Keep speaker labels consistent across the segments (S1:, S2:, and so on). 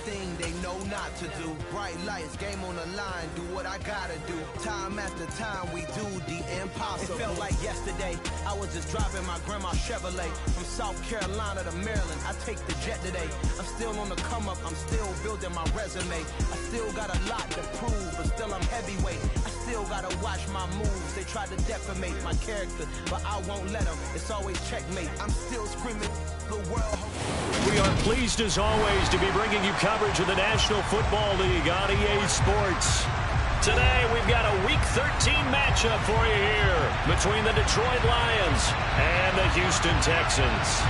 S1: thing they know not to do. Bright lights, game on the line, do what I gotta do. Time after time we do the impossible. It felt like yesterday, I was just driving my grandma's Chevrolet from South Carolina to Maryland. I take the jet today. I'm still on the come up, I'm still building my resume. I still got a lot to prove, but still I'm heavyweight. I still gotta watch my moves. They try to defamate my character, but I won't let them. It's always checkmate. I'm still screaming the world.
S2: We are pleased as always to be bringing you coverage of the National Football League on EA Sports. Today we've got a Week 13 matchup for you here between the Detroit Lions and the Houston Texans.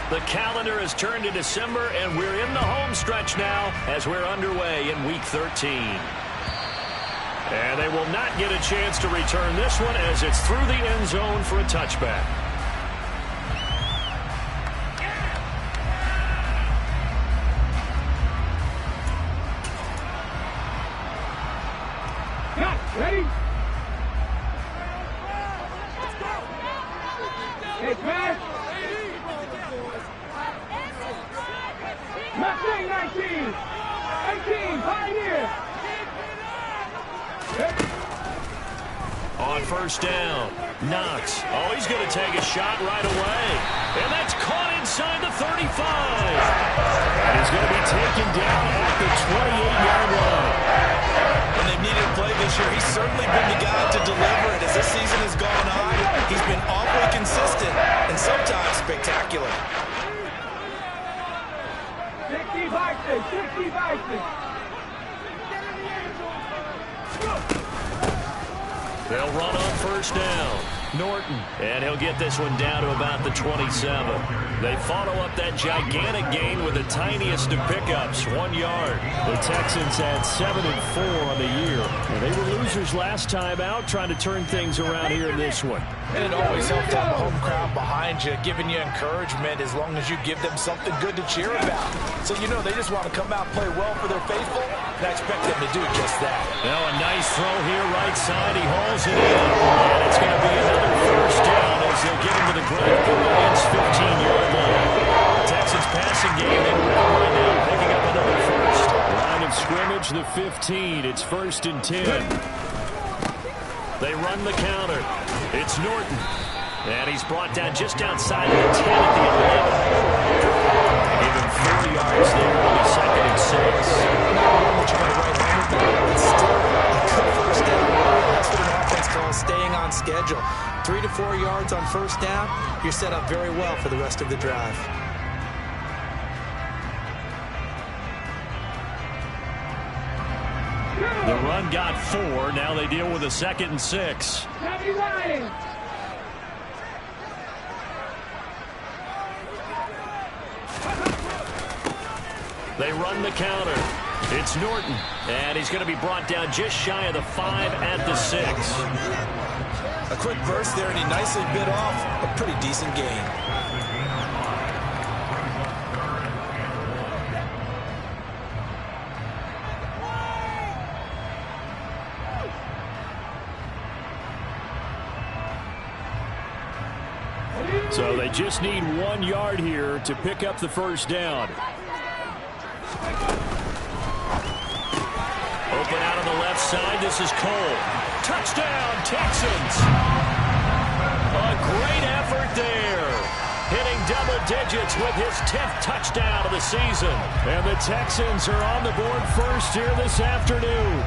S2: The calendar has turned to December, and we're in the home stretch now as we're underway in Week 13. And they will not get a chance to return this one as it's through the end zone for a touchback.
S3: Ready? Hey, pass. 19, 18, Pioneer.
S2: On first down, Knox. Oh, he's going to take a shot right away. And that's caught inside the 35. And he's going to be taken down at the 28-yard line.
S4: When they've needed a play this year, he's certainly been the guy to deliver it. As this season has gone on, he's been awfully consistent and sometimes spectacular.
S3: 60
S2: They'll run on first down. Norton, and he'll get this one down to about the 27. They follow up that gigantic gain with the tiniest of pickups, 1 yard. The Texans had 7-4 on the year, and they were losers last time out, trying to turn things around here in this one.
S4: And it always helps to have a home crowd behind you, giving you encouragement as long as you give them something good to cheer about. So you know they just want to come out and play well for their faithful, and I expect them to do just that.
S2: Now a nice throw here, right side. He hauls it in, and it's going to be another first down as they'll get him to the ground at the Lions' 15-yard line. Texans passing game in right now, picking up another first. Line of scrimmage, the 15. It's 1st and 10. They run the counter. It's Norton. And he's brought down just outside of the 10 at the 11. Even 4 yards there on the 2nd and 6.
S4: It's still a good first down. That's what an offense calls staying on schedule. 3 to 4 yards on first down, you're set up very well for the rest of the drive.
S2: The run got 4. Now they deal with a 2nd and 6. They run the counter. It's Norton, and he's going to be brought down just shy of the 5 at the 6.
S4: A quick burst there, and he nicely bit off a pretty decent gain.
S2: So they just need 1 yard here to pick up the first down. Open out on the left side. This is Cole. Touchdown, Texans. A great effort there. Hitting double digits with his 10th touchdown of the season. And the Texans are on the board first here this afternoon.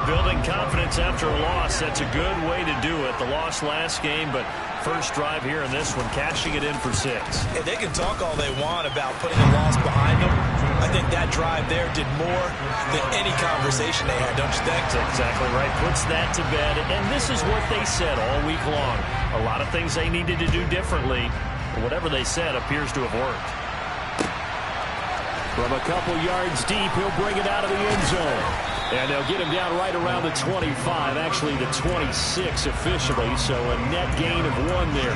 S2: Building confidence after a loss, that's a good way to do it. The loss last game, but first drive here in this one, cashing it in for 6.
S4: Hey, they can talk all they want about putting a loss behind them. I think that drive there did more than any conversation they had, don't you think?
S2: That's exactly right. Puts that to bed. And this is what they said all week long. A lot of things they needed to do differently. But whatever they said appears to have worked. From a couple yards deep, he'll bring it out of the end zone. And they'll get him down right around the 25, actually the 26 officially, so a net gain of 1 there.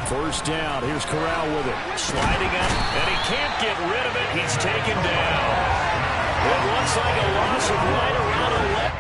S2: First down, here's Corral with it. Sliding up, and he can't get rid of it. He's taken down. It looks like a loss of right around 11.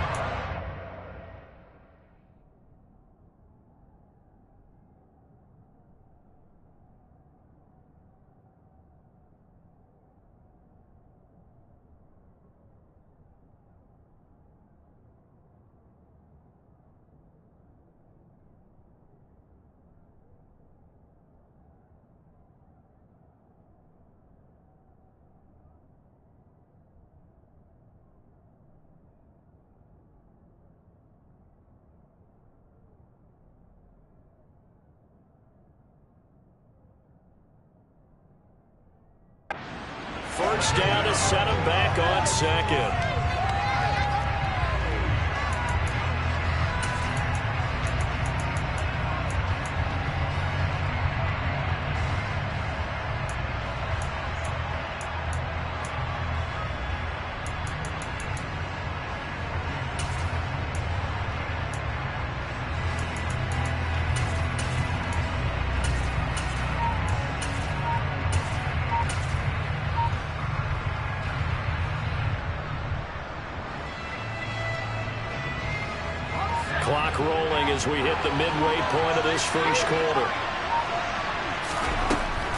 S2: First down to set him back on second. Clock rolling as we hit the midway point of this first quarter.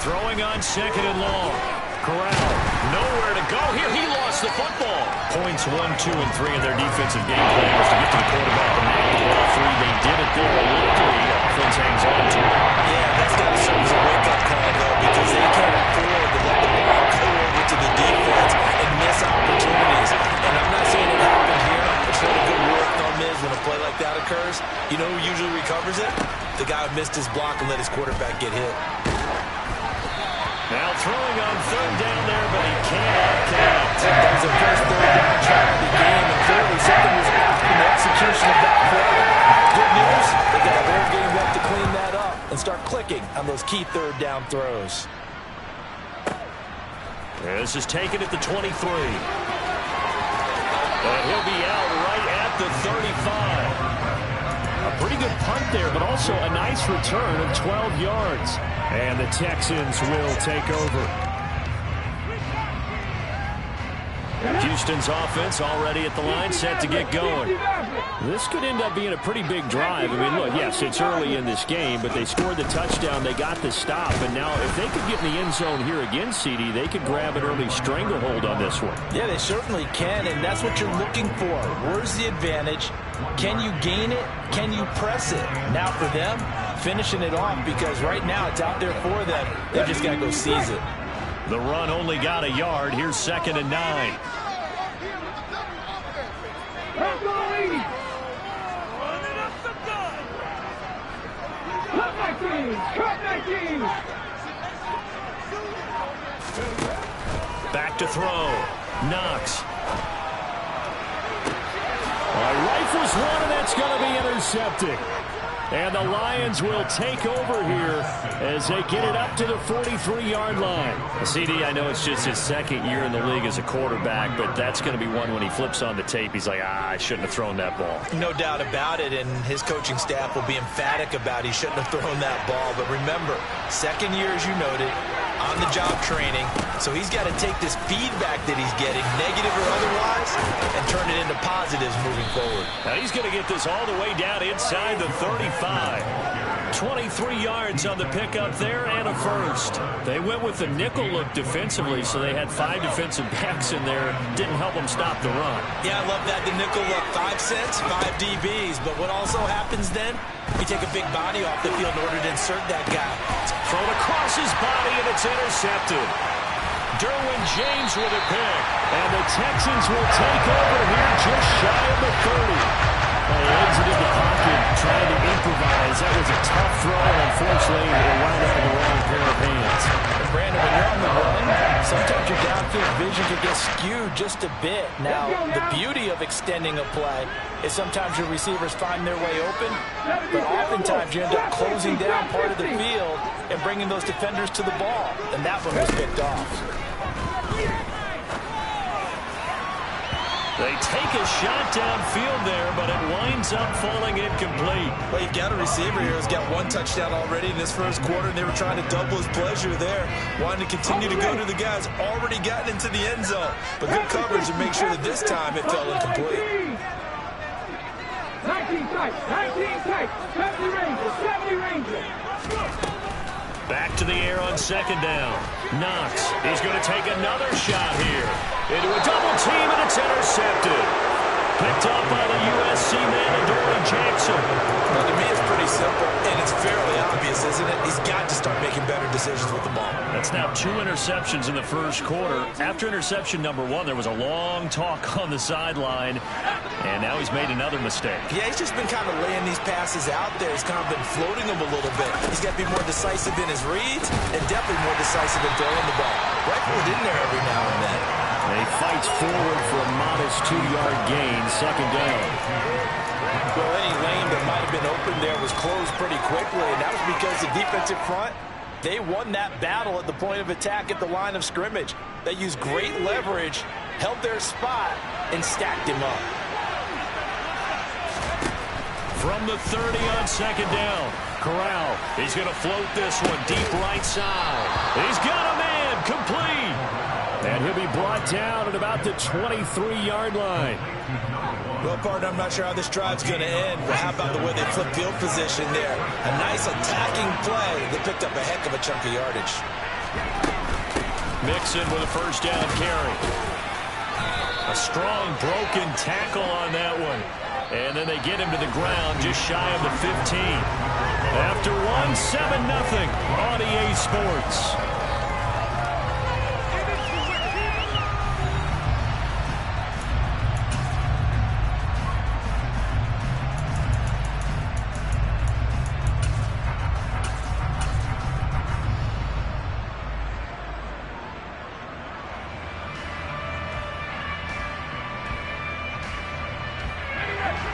S2: Throwing on second and long. Corral, nowhere to go here. He lost the football. Points 1, 2, and 3 in their defensive game plan was to get to the quarterback and make the ball free. They did it there a little early. Offense hangs on to it.
S4: Yeah, that's got to serve as a wake-up call, though, because they can't afford to let the ball go over to the defense and miss opportunities. And I'm not saying it happened here. It's not a good rule of thumb is when a play like that occurs. You know who usually recovers it? The guy who missed his block and let his quarterback get hit.
S2: Now throwing on third down there, but he can't connect.
S4: That was a first third down try of the game, and clearly something was off in the execution of that play. Good news, they got a whole game left to clean that up and start clicking on those key third down throws.
S2: This is taken at the 23. And he'll be out right at the 35. A pretty good punt there, but also a nice return of 12 yards. And the Texans will take over. Houston's offense already at the line, set to get going. This could end up being a pretty big drive. I mean, look, yes, it's early in this game, but they scored the touchdown. They got the stop, and now if they could get in the end zone here again, CD, they could grab an early stranglehold on this one.
S4: Yeah, they certainly can, and that's what you're looking for. Where's the advantage? Can you gain it? Can you press it? Now for them, finishing it off, because right now it's out there for them. They've just got to go seize it.
S2: The run only got a yard. Here's 2nd and 9. Back to throw. Knox. Rifles one, and that's going to be intercepted. And the Lions will take over here as they get it up to the 43-yard line. CD, I know it's just his second year in the league as a quarterback, but that's going to be one when he flips on the tape. He's like, I shouldn't have thrown that ball.
S4: No doubt about it, and his coaching staff will be emphatic about he shouldn't have thrown that ball. But remember, second year, as you noted, on-the-job training, so he's got to take this feedback that he's getting, negative or otherwise, and turn it into positives moving forward.
S2: Now he's going to get this all the way down inside the 35. 23 yards on the pickup there and a first. They went with the nickel look defensively, so they had 5 defensive backs in there. Didn't help them stop the run.
S4: Yeah, I love that. The nickel look, 5 cents, 5 DBs. But what also happens then, you take a big body off the field in order to insert that guy.
S2: Thrown across his body, and it's intercepted. Derwin James with a pick. And the Texans will take over here just shy of the 30. They exited the pocket trying to improvise. That was a tough throw, and unfortunately, it wound up in the wrong pair of hands.
S4: Brandon, when you're on the run, sometimes your downfield vision vision could get skewed just a bit. Now, the beauty of extending a play is sometimes your receivers find their way open, but oftentimes you end up closing down part of the field and bringing those defenders to the ball, and that one was picked off.
S2: They take a shot downfield there, but it winds up falling incomplete.
S4: Well, you've got a receiver here who's got 1 touchdown already in this first quarter, and they were trying to double his pleasure there, wanting to continue to go to the guys already gotten into the end zone. But good coverage to make sure that this time it fell incomplete.
S3: 19 tight, 70 Rangers.
S2: Back to the air on second down. Knox is going to take another shot here. Into a double team, and it's intercepted. Picked up by the USC man, Adoree Jackson.
S4: Well, to me, it's pretty simple, and it's fairly obvious, isn't it? He's got to start making better decisions with the ball.
S2: That's now 2 interceptions in the first quarter. After interception number 1, there was a long talk on the sideline, and now he's made another mistake.
S4: Yeah, he's just been kind of laying these passes out there. He's kind of been floating them a little bit. He's got to be more decisive in his reads and definitely more decisive in throwing the ball. Rifle it in there every now and then.
S2: And he fights forward for a modest 2-yard gain, second down.
S4: Well, any lane that might have been open there was closed pretty quickly, and that was because the defensive front, they won that battle at the point of attack at the line of scrimmage. They used great leverage, held their spot, and stacked him up.
S2: From the 30 on second down, Corral, he's going to float this one deep right side. He's got a man, complete. And he'll be brought down at about the 23-yard line.
S4: Well, partner, I'm not sure how this drive's going to end, but how about the way they flip field position there? A nice attacking play. They picked up a heck of a chunk of yardage.
S2: Mixon with a first down carry. A strong broken tackle on that one. And then they get him to the ground just shy of the 15. After one, 7-0 on EA Sports.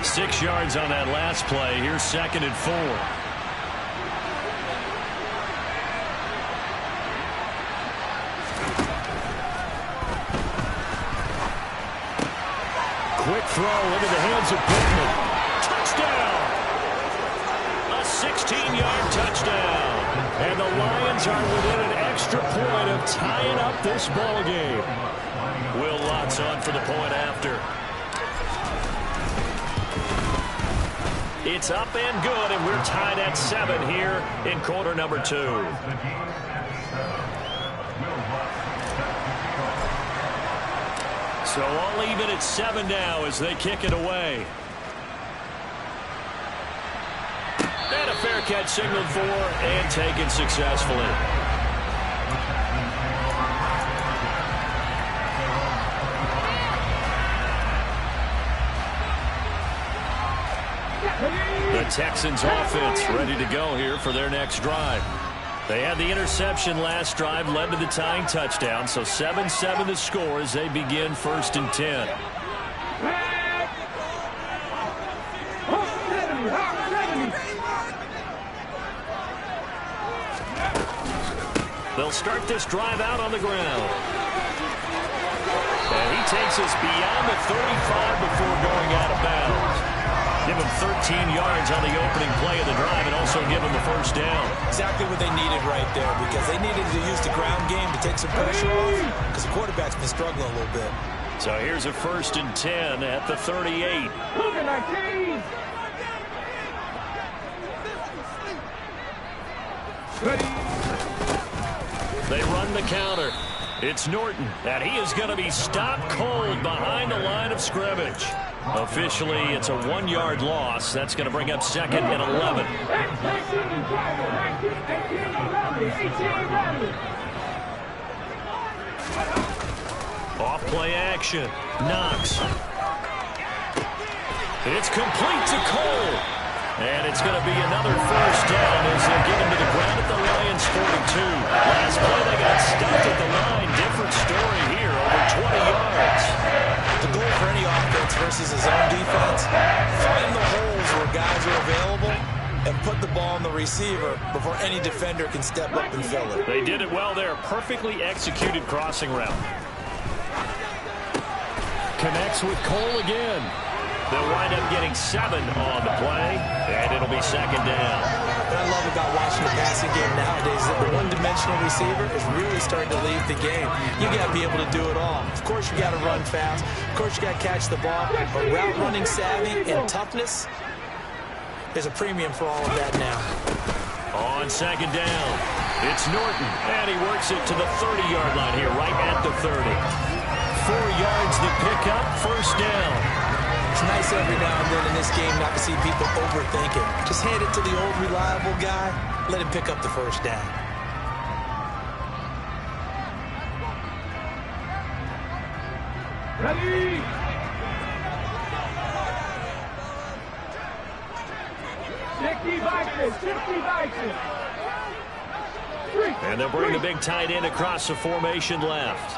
S2: Six yards on that last play. Here's second and 4. Quick throw into the hands of Pittman. Touchdown! A 16-yard touchdown. And the Lions are within an extra point of tying up this ball game. Will Lutz on for the point after. It's up and good, and we're tied at 7 here in quarter number 2. So all even at 7 now as they kick it away. And a fair catch signaled for and taken successfully. The Texans offense ready to go here for their next drive. They had the interception last drive, led to the tying touchdown, so 7-7 the score as they begin first and 10. They'll start this drive out on the ground. And he takes us beyond the 35 before going out of bounds. Give him 13 yards on the opening play of the drive and also give him the first down.
S4: Exactly what they needed right there, because they needed to use the ground game to take some pressure off, because the quarterback's been struggling a little bit.
S2: So here's a first and 10 at the 38. They run the counter. It's Norton, and he is going to be stopped cold behind the line of scrimmage. Officially, it's a 1-yard loss. That's going to bring up second and 11. Off play action. Knox. It's complete to Cole. And it's going to be another first down as they get him to the ground at the Lions 42. Last play they got stuffed at the line. Different story here over
S4: 20 yards. The goal for any offense versus his own defense, find the holes where guys are available and put the ball on the receiver before any defender can step up and fill it.
S2: They did it well there. Perfectly executed crossing route. Connects with Cole again. They'll wind up getting 7 on the play, and it'll be second down.
S4: What I love about watching the passing game nowadays is that the one-dimensional receiver is really starting to leave the game. You got to be able to do it all. Of course, you got to run fast. Of course, you got to catch the ball. But route running savvy and toughness, there's a premium for all of that now.
S2: On second down, it's Norton, and he works it to the 30-yard line here, right at the 30. 4 yards to pick up, first down.
S4: It's nice every now and then in this game not to see people overthink it. Just hand it to the old reliable guy. Let him pick up the first down.
S3: Ready?
S2: And they'll bring the big tight end across the formation left.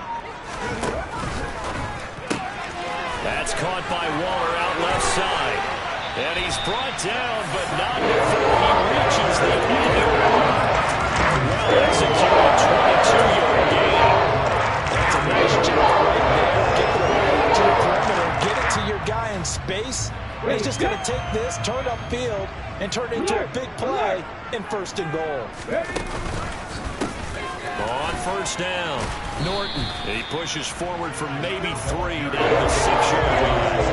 S2: That's caught by Waller out left side. And he's brought down, but not before he reaches the end. Well executed 22-yard gain.
S4: That's a nice job right there. Get the ball to the perimeter. Get it to your guy in space. He's just going to take this, turn upfield, and turn it into a big play in first and goal.
S2: On first down, Norton. He pushes forward for maybe 3 down to the 6-yard line.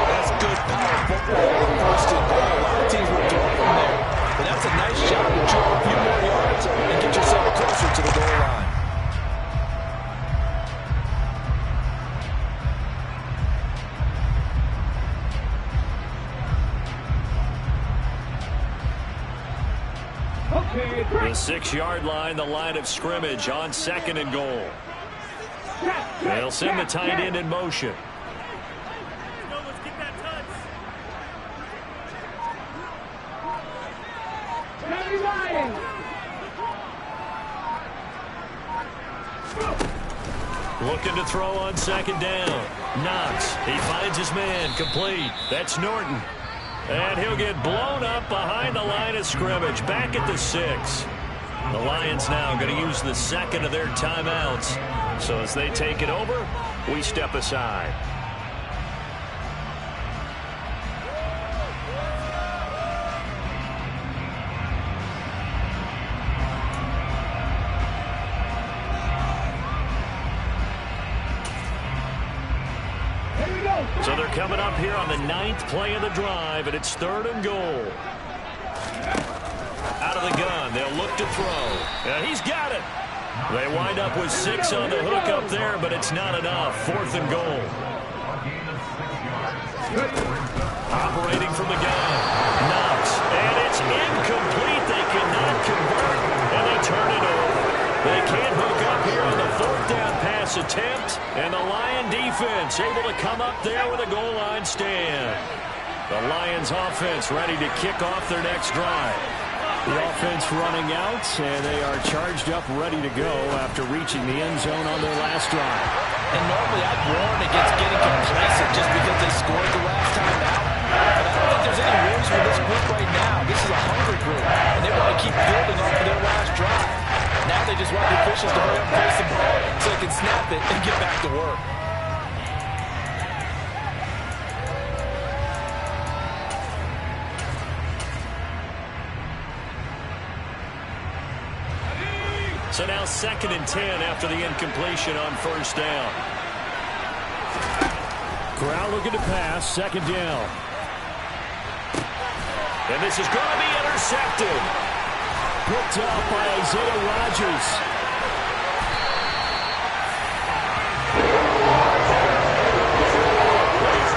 S4: That's good power football on first and goal. A lot of teams will throw from there. But that's a nice job to drop a few more yards and get yourself closer to the goal line.
S2: The 6-yard line, the line of scrimmage on second and goal. They'll send the tight end in motion. Looking to throw on second down. Knox, he finds his man, complete. That's Norton. And he'll get blown up behind the line of scrimmage, back at the 6. The Lions now going to use the second of their timeouts. So as they take it over, we step aside. So they're coming up here on the 9th play of the drive, and it's 3rd and goal. Out of the gun, they'll look to throw. And he's got it. They wind up with 6 on the hook up there, but it's not enough. 4th and goal. Operating from the gun. Knox. And it's incomplete. They cannot convert, and they turn it over. They can't hook up here on the 4th down pass attempt, and the Lion defense able to come up there with a goal line stand. The Lions offense ready to kick off their next drive. The offense running out, and they are charged up, ready to go after reaching the end zone on their last drive.
S4: And normally I'd warn against getting complacent just because they scored the last time out. But I don't think there's any worries for this group right now. This is a hungry group, and they want to keep building off of their last drive. Now they just want the officials to hurry up and place the ball so they can snap it and get back to work.
S2: So now 2nd and 10 after the incompletion on first down. Corral looking to pass, 2nd down. And this is going to be intercepted. Picked up by Isaiah Rodgers.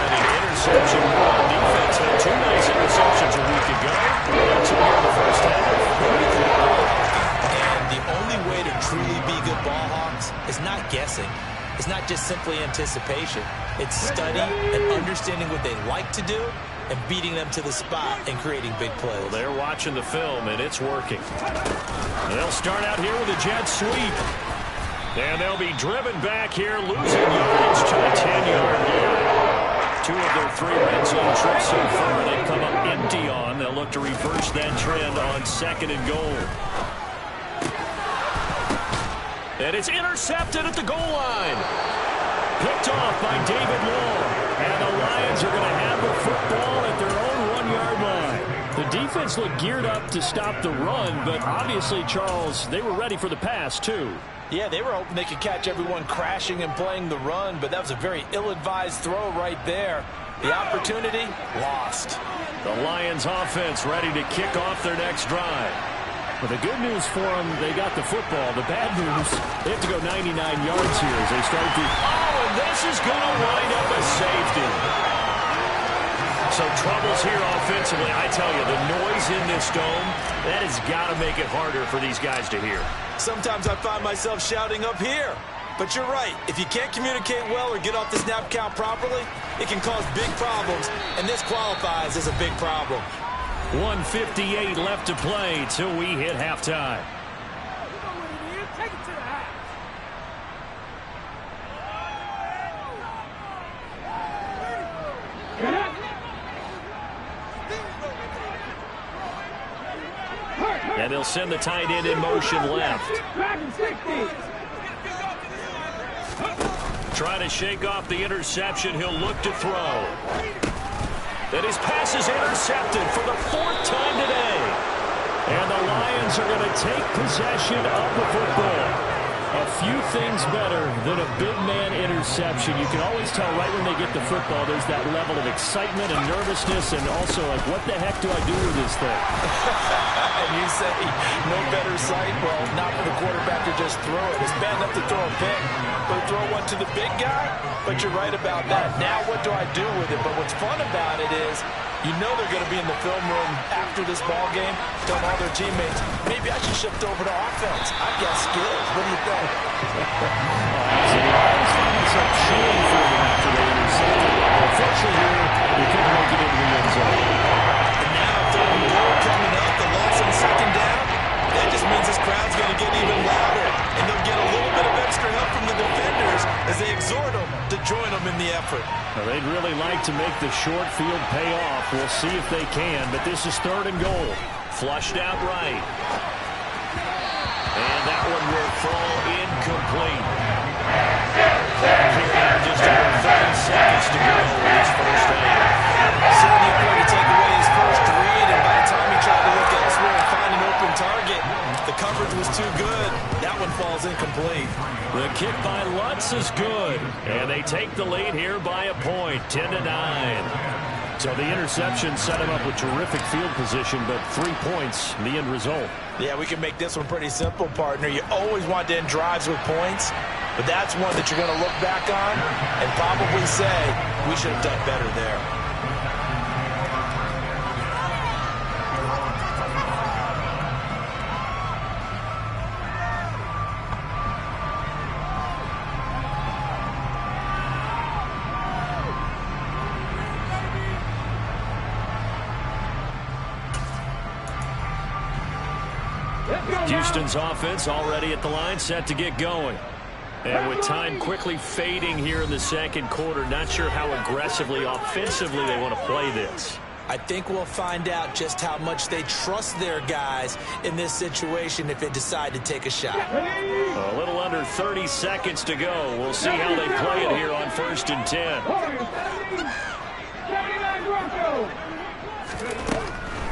S2: An interception. Defense had 2 nice interceptions a week ago. 2 here in the first half.
S4: The only way to truly be good ball hawks is not guessing. It's not just simply anticipation. It's study and understanding what they like to do and beating them to the spot and creating big plays.
S2: Well, they're watching the film, and it's working. They'll start out here with a jet sweep. And they'll be driven back here, losing yards to the 10-yard line. 2 of their 3 red zone trips so far they've come up empty on. They'll look to reverse that trend on 2nd and goal. And it's intercepted at the goal line. Picked off by David Long. And the Lions are going to have the football at their own 1-yard line. The defense looked geared up to stop the run, but obviously, Charles, they were ready for the pass, too.
S4: Yeah, they were hoping they could catch everyone crashing and playing the run, but that was a very ill-advised throw right there. The opportunity, lost.
S2: The Lions offense ready to kick off their next drive. Well, the good news for them, they got the football. The bad news, they have to go 99 yards here as they start to... Oh, and this is going to wind up a safety. So troubles here offensively. I tell you, the noise in this dome, that has got to make it harder for these guys to hear.
S4: Sometimes I find myself shouting up here. But you're right. If you can't communicate well or get off the snap count properly, it can cause big problems, and this qualifies as a big problem.
S2: 1:58 left to play till we hit halftime. And they'll send the tight end in motion left. Trying to shake off the interception. He'll look to throw. And his pass is intercepted for the 4th time today. And the Lions are going to take possession of the football. A few things better than a big man interception. You can always tell right when they get the football, there's that level of excitement and nervousness, and also like, what the heck do I do with this thing?
S4: And you say, no better sight? Well, not for the quarterback to just throw it. It's bad enough to throw a pick, but throw one to the big guy? But you're right about that. Now what do I do with it? But what's fun about it is, you know they're going to be in the film room after this ball game, telling all their teammates, maybe I should shift over to offense. I've got skills. What do you think?
S2: So the Lions find themselves cheering for them after they intercepted. Unfortunately here, they couldn't make it into the end zone.
S4: And now 3rd and goal coming up, the loss on 2nd down. That just means this crowd's going to get even louder, and they'll get a little bit of extra help from the defenders as they exhort them to join them in the effort.
S2: Well, they'd really like to make the short field pay off. We'll see if they can, but this is 3rd and goal. Flushed out right. And that one will fall incomplete. Here just over 30 seconds to go in his first half.
S4: Certainly going to take away his first read, and by the time he tried to look elsewhere and find an open target, the coverage was too good. That one falls incomplete.
S2: The kick by Lutz is good, and they take the lead here by a point, 10-9. So the interception set him up with terrific field position, but 3 points, the end result.
S4: Yeah, we can make this one pretty simple, partner. You always want to end drives with points, but that's one that you're going to look back on and probably say, we should have done better there.
S2: Houston's offense already at the line, set to get going. And with time quickly fading here in the 2nd quarter, not sure how aggressively, offensively they want to play this.
S4: I think we'll find out just how much they trust their guys in this situation if they decide to take a shot.
S2: A little under 30 seconds to go. We'll see how they play it here on 1st and 10.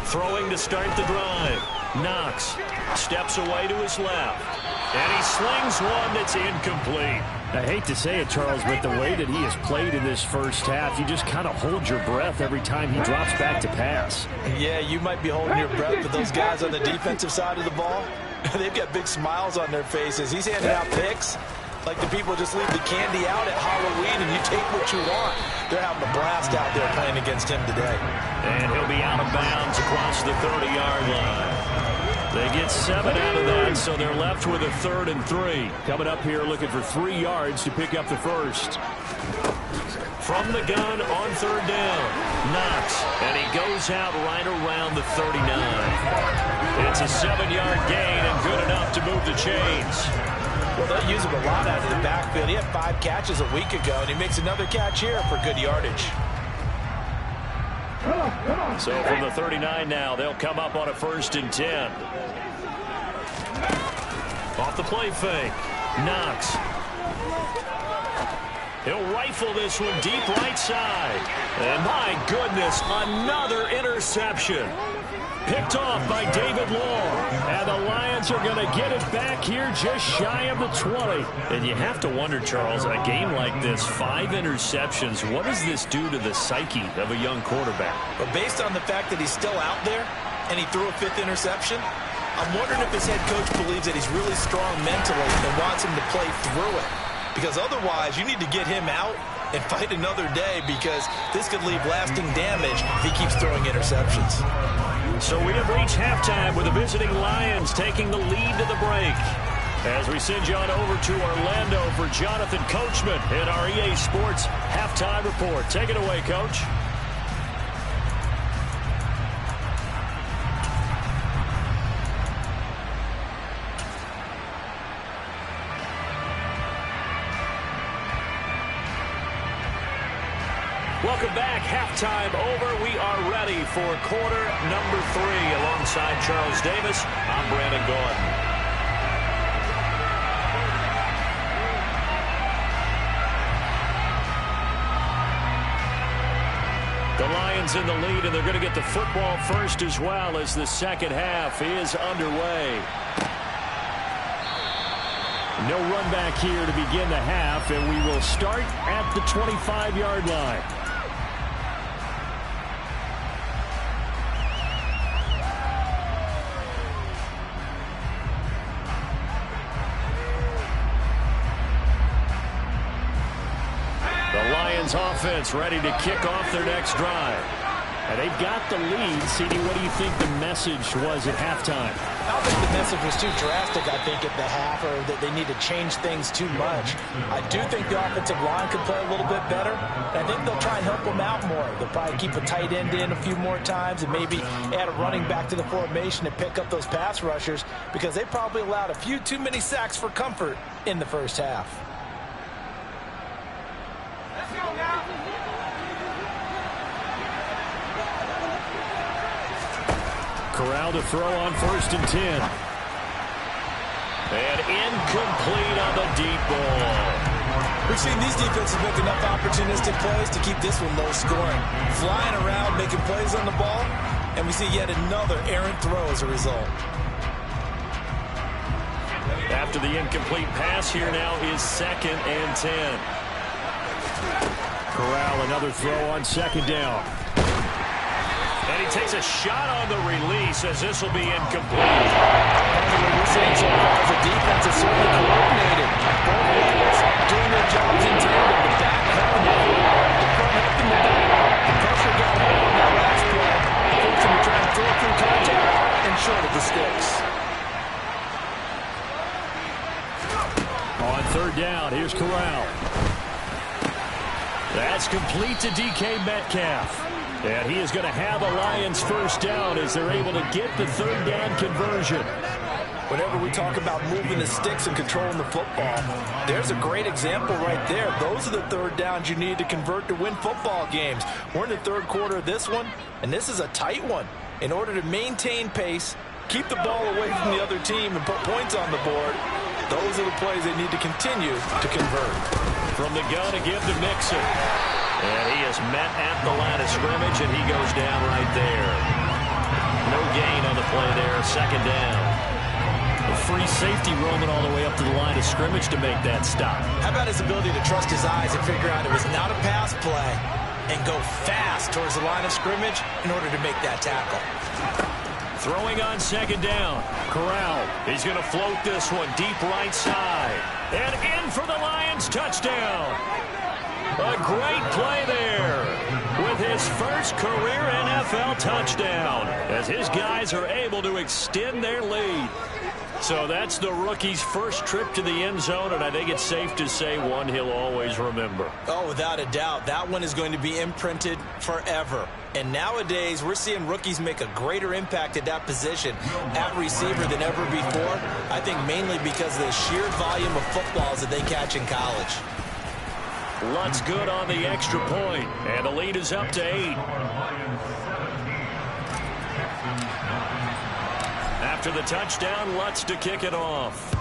S2: Throwing to start the drive. Knox steps away to his left. And he slings one that's incomplete. I hate to say it, Charles, but the way that he has played in this first half, you just kind of hold your breath every time he drops back to pass.
S4: Yeah, you might be holding your breath, but those guys on the defensive side of the ball, they've got big smiles on their faces. He's handing out picks like the people just leave the candy out at Halloween and you take what you want. They're having a blast out there playing against him today.
S2: And he'll be out of bounds across the 30-yard line. They get 7 out of that, so they're left with a 3rd and 3. Coming up here looking for 3 yards to pick up the first. From the gun on 3rd down, Knox, and he goes out right around the 39. It's a 7-yard gain and good enough to move the chains.
S4: Well, they'll use him a lot out of the backfield. He had 5 catches a week ago, and he makes another catch here for good yardage.
S2: So from the 39 now, they'll come up on a 1st and 10. Off the play fake. Knox. He'll rifle this one deep right side. And my goodness, another interception. Picked off by David Long. And the Lions are going to get it back here just shy of the 20. And you have to wonder, Charles, a game like this, 5 interceptions, what does this do to the psyche of a young quarterback?
S4: But based on the fact that he's still out there and he threw a 5th interception, I'm wondering if his head coach believes that he's really strong mentally and wants him to play through it. Because otherwise, you need to get him out and fight another day, because this could leave lasting damage if he keeps throwing interceptions.
S2: So we have reached halftime with the visiting Lions taking the lead to the break. As we send you on over to Orlando for Jonathan Coachman in our EA Sports Halftime Report. Take it away, Coach. Welcome back. Halftime over. We are ready for quarter number 3. Alongside Charles Davis, I'm Brandon Gordon. The Lions in the lead, and they're going to get the football first as well as the second half is underway. No run back here to begin the half, and we will start at the 25-yard line. Offense ready to kick off their next drive. And they've got the lead. CD, what do you think the message was at halftime?
S4: I don't think the message was too drastic, I think, at the half, or that they need to change things too much. I do think the offensive line could play a little bit better. And I think they'll try and help them out more. They'll probably keep a tight end in a few more times and maybe add a running back to the formation and pick up those pass rushers, because they probably allowed a few too many sacks for comfort in the first half.
S2: Corral to throw on 1st and 10. And incomplete on the deep ball.
S4: We've seen these defenses make enough opportunistic plays to keep this one low scoring. Flying around, making plays on the ball, and we see yet another errant throw as a result.
S2: After the incomplete pass, here now is 2nd and 10. Corral, another throw on 2nd down. And he takes a shot on the release, as this will be incomplete.
S4: We're seeing so far as the defense is certainly coordinated. Both players doing their jobs in tandem. The back helping the front helping the back. The pressure got home on that last play. Forcing him to try and throw through contact and short of the sticks.
S2: On 3rd down, here's Corral. That's complete to DK Metcalf. And he is going to have a Lions first down as they're able to get the 3rd down conversion.
S4: Whenever we talk about moving the sticks and controlling the football, there's a great example right there. Those are the 3rd downs you need to convert to win football games. We're in the 3rd quarter of this one, and this is a tight one. In order to maintain pace, keep the ball away from the other team, and put points on the board, those are the plays they need to continue to convert.
S2: From the gun, a give to Mixon. And he is met at the line of scrimmage, and he goes down right there. No gain on the play there, 2nd down. A free safety roaming all the way up to the line of scrimmage to make that stop.
S4: How about his ability to trust his eyes and figure out it was not a pass play and go fast towards the line of scrimmage in order to make that tackle?
S2: Throwing on 2nd down. Corral, he's going to float this one deep right side. And in for the Lions touchdown. A great play there with his first career NFL touchdown as his guys are able to extend their lead. So that's the rookie's first trip to the end zone, and I think it's safe to say one he'll always remember.
S4: Oh, without a doubt. That one is going to be imprinted forever. And nowadays, we're seeing rookies make a greater impact at that position at receiver than ever before. I think mainly because of the sheer volume of footballs that they catch in college.
S2: Lutz good on the extra point, and the lead is up to 8. After the touchdown, Lutz to kick it off.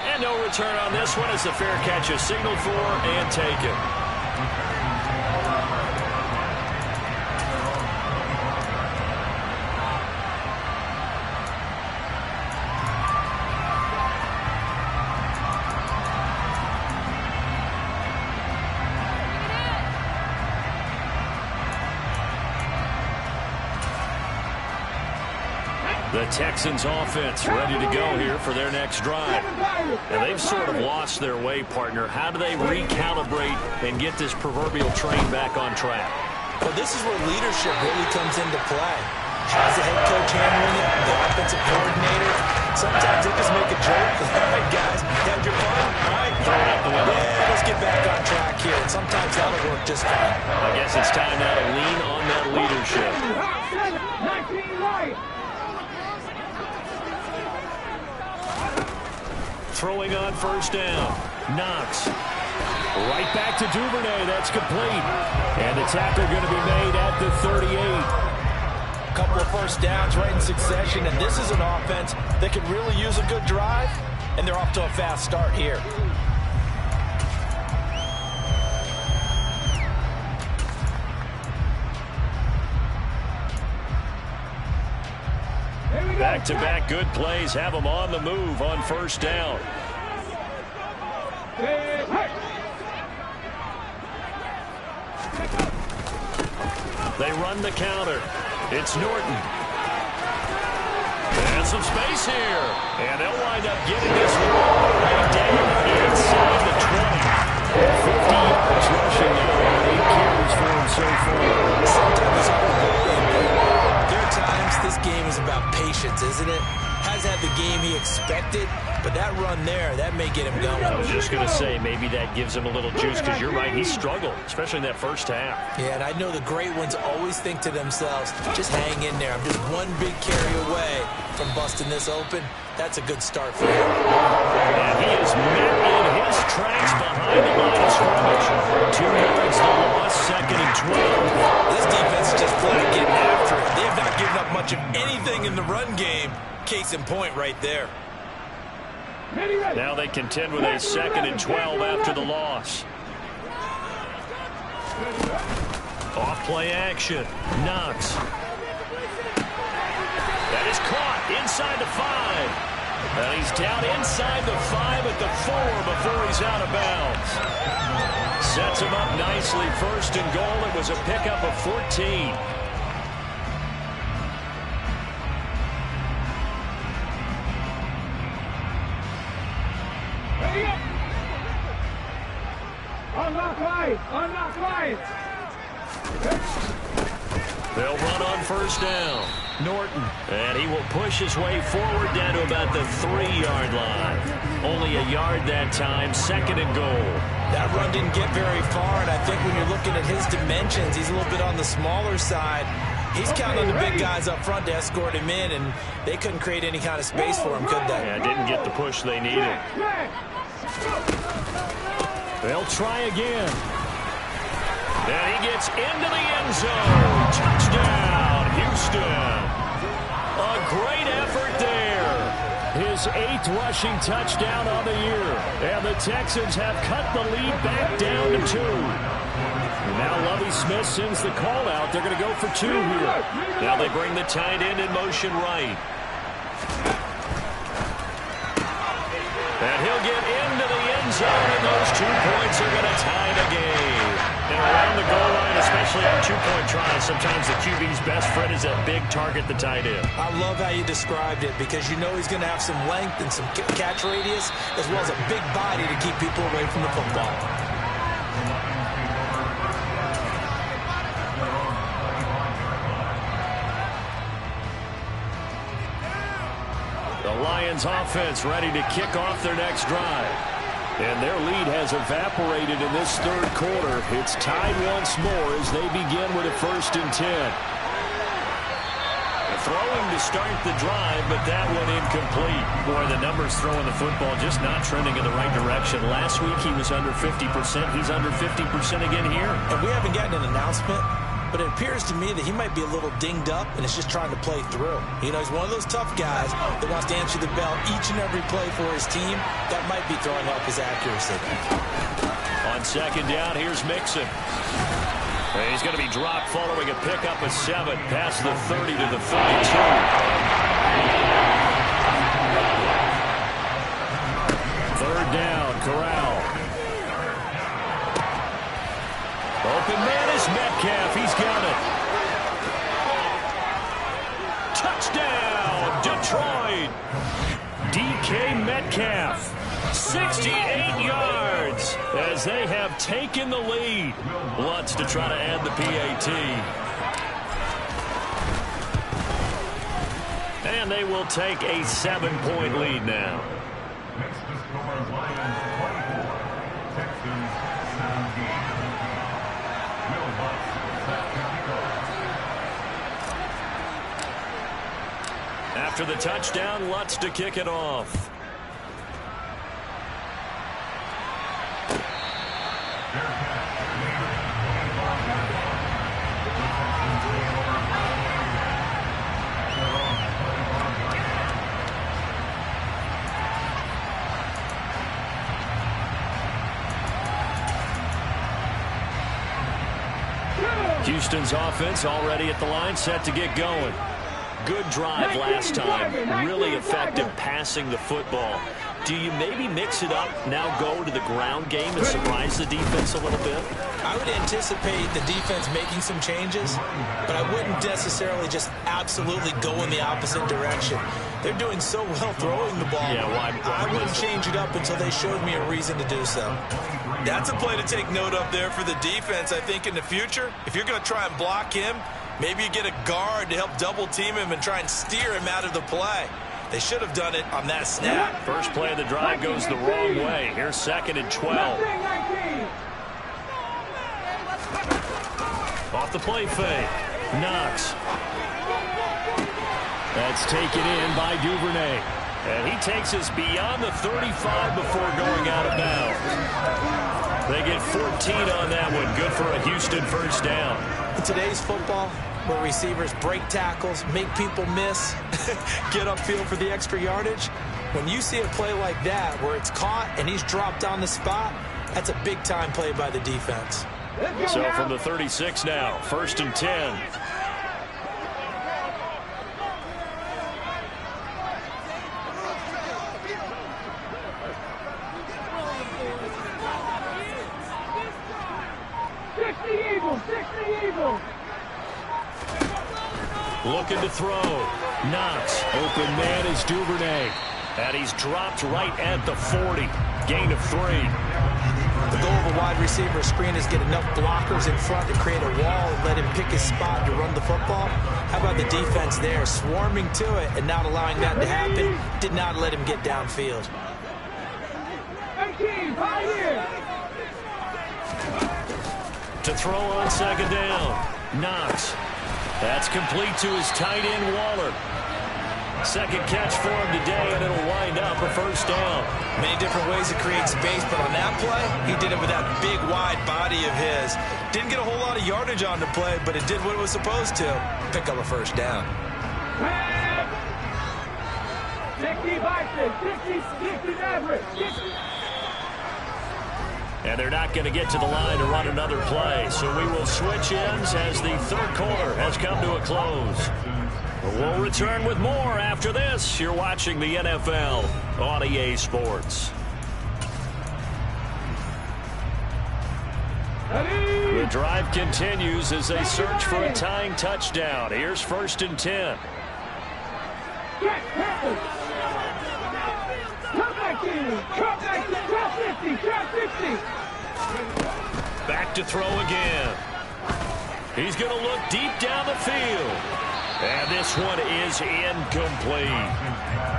S2: And no return on this one as the fair catch is signaled for and taken. The Texans offense ready to go here for their next drive. And they've sort of lost their way, partner. How do they recalibrate and get this proverbial train back on track?
S4: Well, this is where leadership really comes into play. How's the head coach handling it? The offensive coordinator? Sometimes they just make a joke. All right, guys, you had your fun? All right, throw it out the window. Yeah, let's get back on track here. And sometimes that'll work just fine.
S2: I guess it's time now to lean on that leadership.
S3: 19 right.
S2: Throwing on first down. Knox. Right back to Duvernay. That's complete. And the tackle going to be made at the 38.
S4: A couple of first downs right in succession, and this is an offense that could really use a good drive, and they're off to a fast start here.
S2: Back-to-back good plays have them on the move on first down. They run the counter. It's Norton. And some space here. And they'll wind up getting this one all the way down inside the 20. 50 yards rushing now. 8 carries for him so far.
S4: Sometimes there are times this game is about patience, isn't it? Hasn't had the game he expected, but that run there, that may get him going.
S2: I was just going to say, maybe that gives him a little juice, because you're right, he struggled, especially in that first half.
S4: Yeah, and I know the great ones always think to themselves, just hang in there. I'm just one big carry away from busting this open. That's a good start for him.
S2: And he is met in his tracks behind the line of scrimmage. 2 yards the loss, 2nd and 12.
S4: This defense is just flat getting after it. They have not given up much of anything in the run game. Case in point right there.
S2: Now they contend with a 2nd and 12 after the loss. Off play action. Knox. That is caught inside the 5. And he's down inside the 5 at the 4 before he's out of bounds. Sets him up nicely. 1st and goal. It was a pickup of 14.
S3: Unlock right.
S2: They'll run on first down. Norton. And he will push his way forward down to about the 3-yard line. Only a yard that time. 2nd and goal.
S4: That run didn't get very far, and I think when you're looking at his dimensions, he's a little bit on the smaller side. He's counting on the big guys up front to escort him in, and they couldn't create any kind of space for him, could they?
S2: Yeah, didn't get the push they needed. They'll try again. And he gets into the end zone. Touchdown, Houston. A great effort there. His 8th rushing touchdown on the year. And the Texans have cut the lead back down to 2. Now Lovie Smith sends the call out. They're going to go for 2 here. Now they bring the tight end in motion right. And he'll get into the end zone, and those 2 points are going to tie the game. And around the goal line, especially on 2-point tries, sometimes the QB's best friend is that big target, the tight end.
S4: I love how you described it, because you know he's going to have some length and some catch radius, as well as a big body to keep people away from the football.
S2: Lions offense ready to kick off their next drive. And their lead has evaporated in this third quarter. It's tied once more as they begin with a 1st and 10. Throwing to start the drive, but that one incomplete. Boy, the numbers throwing the football just not trending in the right direction. Last week he was under 50%. He's under 50% again here.
S4: And we haven't gotten an announcement, but it appears to me that he might be a little dinged up and is just trying to play through. You know, he's one of those tough guys that wants to answer the bell each and every play for his team. That might be throwing off his accuracy.
S2: On 2nd down, here's Mixon. He's going to be dropped following a pickup of 7 past the 30 to the 32. 3rd down, Corral. Open man is Metcalf. He's got it. Touchdown, Detroit. DK Metcalf. 68 yards as they have taken the lead. Lutz to try to add the PAT. And they will take a 7-point lead now.
S3: Next to score, Lions 24, Texans 17. Will Lutz set to kick off.
S2: After the touchdown, Lutz to kick it off. Houston's offense already at the line, set to get going. Good drive last time. Really effective passing the football. Do you maybe mix it up, now go to the ground game and surprise the defense a little bit?
S4: I would anticipate the defense making some changes, but I wouldn't necessarily just absolutely go in the opposite direction. They're doing so well throwing the ball.
S2: Yeah,
S4: I wouldn't change it up until they showed me a reason to do so.
S5: That's a play to take note of there for the defense, I think, in the future. If you're going to try and block him, maybe you get a guard to help double-team him and try and steer him out of the play. They should have done it on that snap.
S2: First play of the drive goes the wrong way. Here's 2nd and 12. Off the play fake. Knox. That's taken in by Duvernay. And he takes us beyond the 35 before going out of bounds. They get 14 on that one. Good for a Houston 1st down.
S4: In today's football, where receivers break tackles, make people miss, get upfield for the extra yardage, when you see a play like that where it's caught and he's dropped on the spot, that's a big-time play by the defense.
S2: So from the 36 now, 1st and 10. Looking to throw. Knox. Open man is Duvernay. And he's dropped right at the 40. Gain of 3.
S4: The goal of a wide receiver screen is get enough blockers in front to create a wall and let him pick his spot to run the football. How about the defense there, swarming to it and not allowing that to happen? Did not let him get downfield.
S2: To throw on 2nd down. Knox. That's complete to his tight end, Waller. 2nd catch for him today, and it'll wind up a 1st down.
S5: Many different ways to create space, but on that play, he did it with that big, wide body of his. Didn't get a whole lot of yardage on the play, but it did what it was supposed to. Pick up a 1st down.
S3: 60 average.
S2: And they're not going to get to the line to run another play. So we will switch ends as the 3rd quarter has come to a close. We'll return with more after this. You're watching the NFL on EA Sports. The drive continues as they search for a tying touchdown. Here's 1st and 10. Back to throw again. He's going to look deep down the field. And this one is incomplete.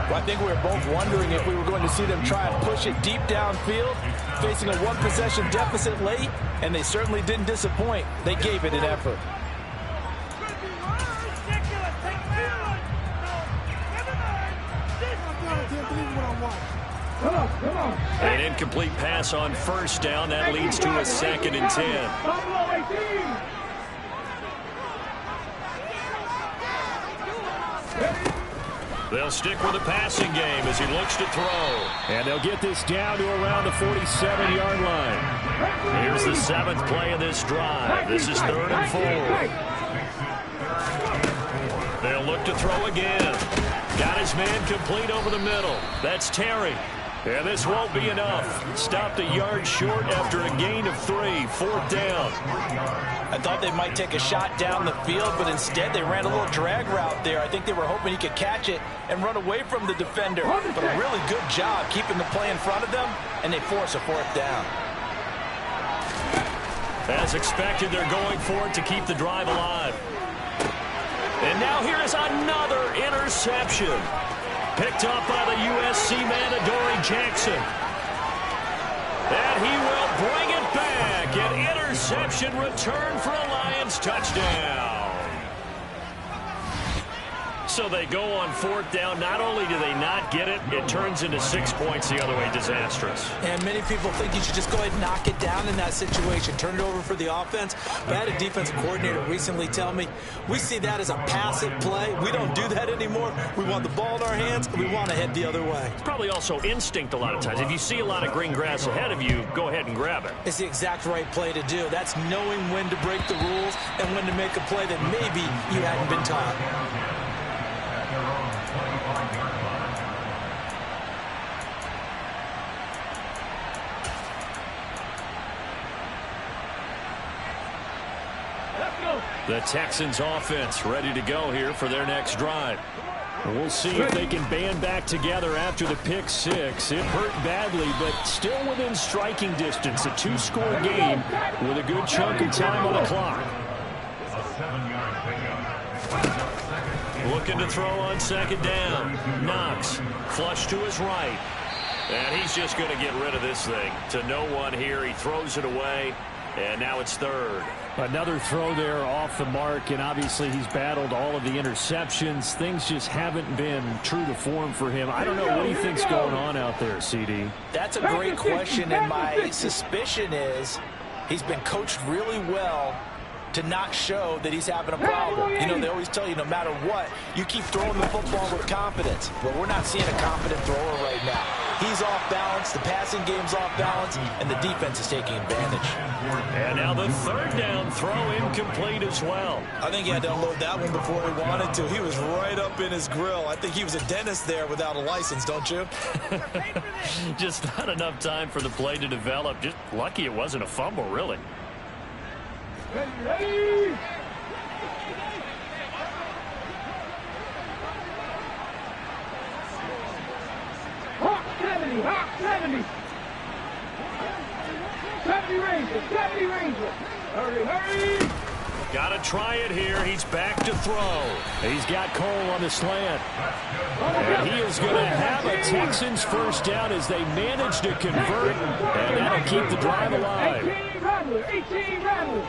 S6: Well, I think we were both wondering if we were going to see them try and push it deep downfield, facing a one-possession deficit late, and they certainly didn't disappoint. They gave it an effort.
S2: An incomplete pass on first down. That leads to a 2nd and 10. They'll stick with the passing game as he looks to throw.
S7: And they'll get this down to around the 47-yard line.
S2: Here's the 7th play of this drive. This is 3rd and 4. They'll look to throw again. Got his man complete over the middle. That's Terry. And this won't be enough. Stopped a yard short after a gain of 3. 4th down.
S6: I thought they might take a shot down the field, but instead they ran a little drag route there. I think they were hoping he could catch it and run away from the defender. But a really good job keeping the play in front of them, and they force a 4th down.
S2: As expected, they're going for it to keep the drive alive. And now here is another interception. Picked up by the USC man, Adoree Jackson. And he will bring it back. An interception return for a Lions touchdown. So they go on 4th down. Not only do they not get it, it turns into 6 points the other way. Disastrous.
S6: And many people think you should just go ahead and knock it down in that situation. Turn it over for the offense. But I had a defensive coordinator recently tell me, we see that as a passive play. We don't do that anymore. We want the ball in our hands, and we want to head the other way.
S2: It's probably also instinct a lot of times. If you see a lot of green grass ahead of you, go ahead and grab it.
S6: It's the exact right play to do. That's knowing when to break the rules and when to make a play that maybe you hadn't been taught.
S2: The Texans offense ready to go here for their next drive. We'll see if they can band back together after the pick 6. It hurt badly, but still within striking distance. A 2-score game with a good chunk of time on the clock. Looking to throw on 2nd down. Knox, flush to his right. And he's just going to get rid of this thing. To no one here. He throws it away. And now it's 3rd.
S7: Another throw there off the mark, and obviously he's battled all of the interceptions. Things just haven't been true to form for him. I don't know what he thinks going on out there, CD.
S6: That's a great question, and my suspicion is he's been coached really well to not show that he's having a problem. You know, they always tell you no matter what, you keep throwing the football with confidence. But we're not seeing a confident thrower right now. He's off balance, the passing game's off balance, and the defense is taking advantage.
S2: And now the 3rd down throw incomplete as well.
S6: I think he had to unload that one before he wanted to. He was right up in his grill. I think he was a dentist there without a license, don't you?
S2: Just not enough time for the play to develop. Just lucky it wasn't a fumble, really.
S3: Ready? Hawk 70, Hawk 70. 70 Rangers, 70 Rangers. Hurry, hurry.
S2: Got to try it here. He's back to throw.
S7: He's got Cole on the slant. And he is going to have a Texans 1st down as they manage to convert. And that'll keep the drive alive.
S3: 18 Rattler, 18 Rattler.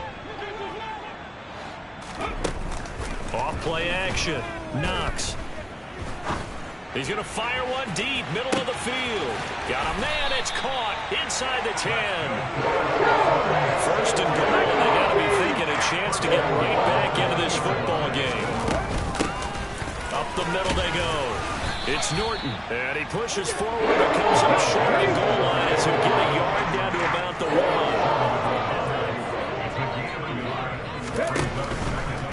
S2: Off play action. Knox. He's going to fire one deep, middle of the field. Got a man, it's caught inside the 10. 1st and goal, and they got to be thinking a chance to get right back into this football game. Up the middle they go. It's Norton, and he pushes forward, but comes up short at goal line as he'll get a yard down to about the 1.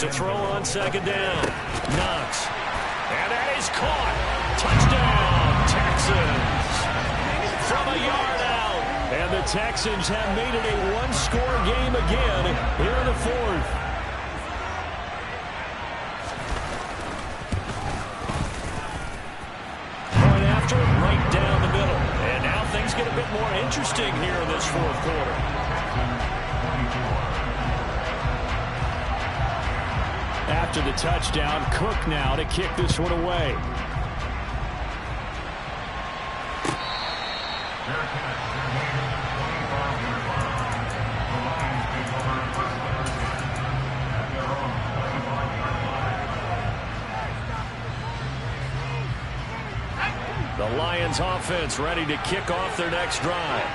S2: To throw on 2nd down. Knox. And that is caught. Touchdown, Texans. From a yard out.
S7: And the Texans have made it a 1-score game again here in the 4th.
S2: Going after it right down the middle. And now things get a bit more interesting here in this 4th quarter.
S7: after the touchdown. Cook now to kick this one away. The Lions offense ready to kick off their next drive.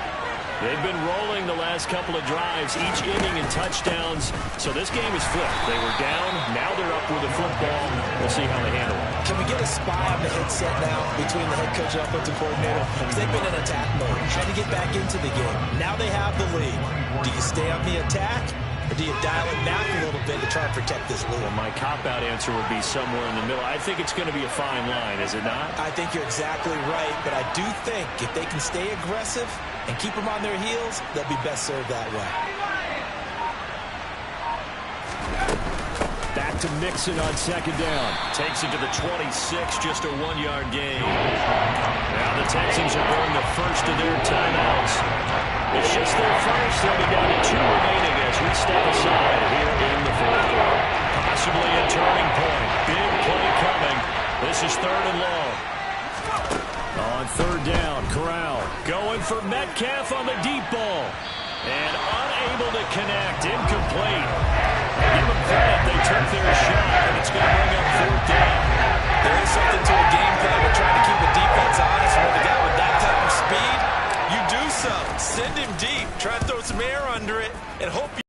S7: They've been rolling the last couple of drives, each inning in touchdowns. So this game is flipped. They were down. Now they're up with the football. We'll see how they handle it.
S6: Can we get a spy on the headset now between the head coach and offensive coordinator? Because they've been in attack mode, trying to get back into the game. Now they have the lead. Do you stay on the attack? Or do you dial it back a little bit to try and protect this lead?
S7: Well, my cop-out answer would be somewhere in the middle. I think it's going to be a fine line, is it not?
S6: I think you're exactly right, but I do think if they can stay aggressive and keep them on their heels, they'll be best served that way.
S7: Back to Mixon on second down. Takes it to the 26, just a 1-yard gain. Now the Texans are going the first of their timeouts. It's just their first. They'll be down to 2 remaining as we step aside here in the fourth quarter. Possibly a turning point. Big play coming. This is 3rd and long. On 3rd down, Corral going for Metcalf on the deep ball. And unable to connect. Incomplete. Give them credit. They took their shot, and it's going to bring up 4th down.
S6: There is something to a game plan with trying to keep the defense honest. With a guy with that type of speed,
S5: you do so. Send him deep. Try to throw some air under it and hope you...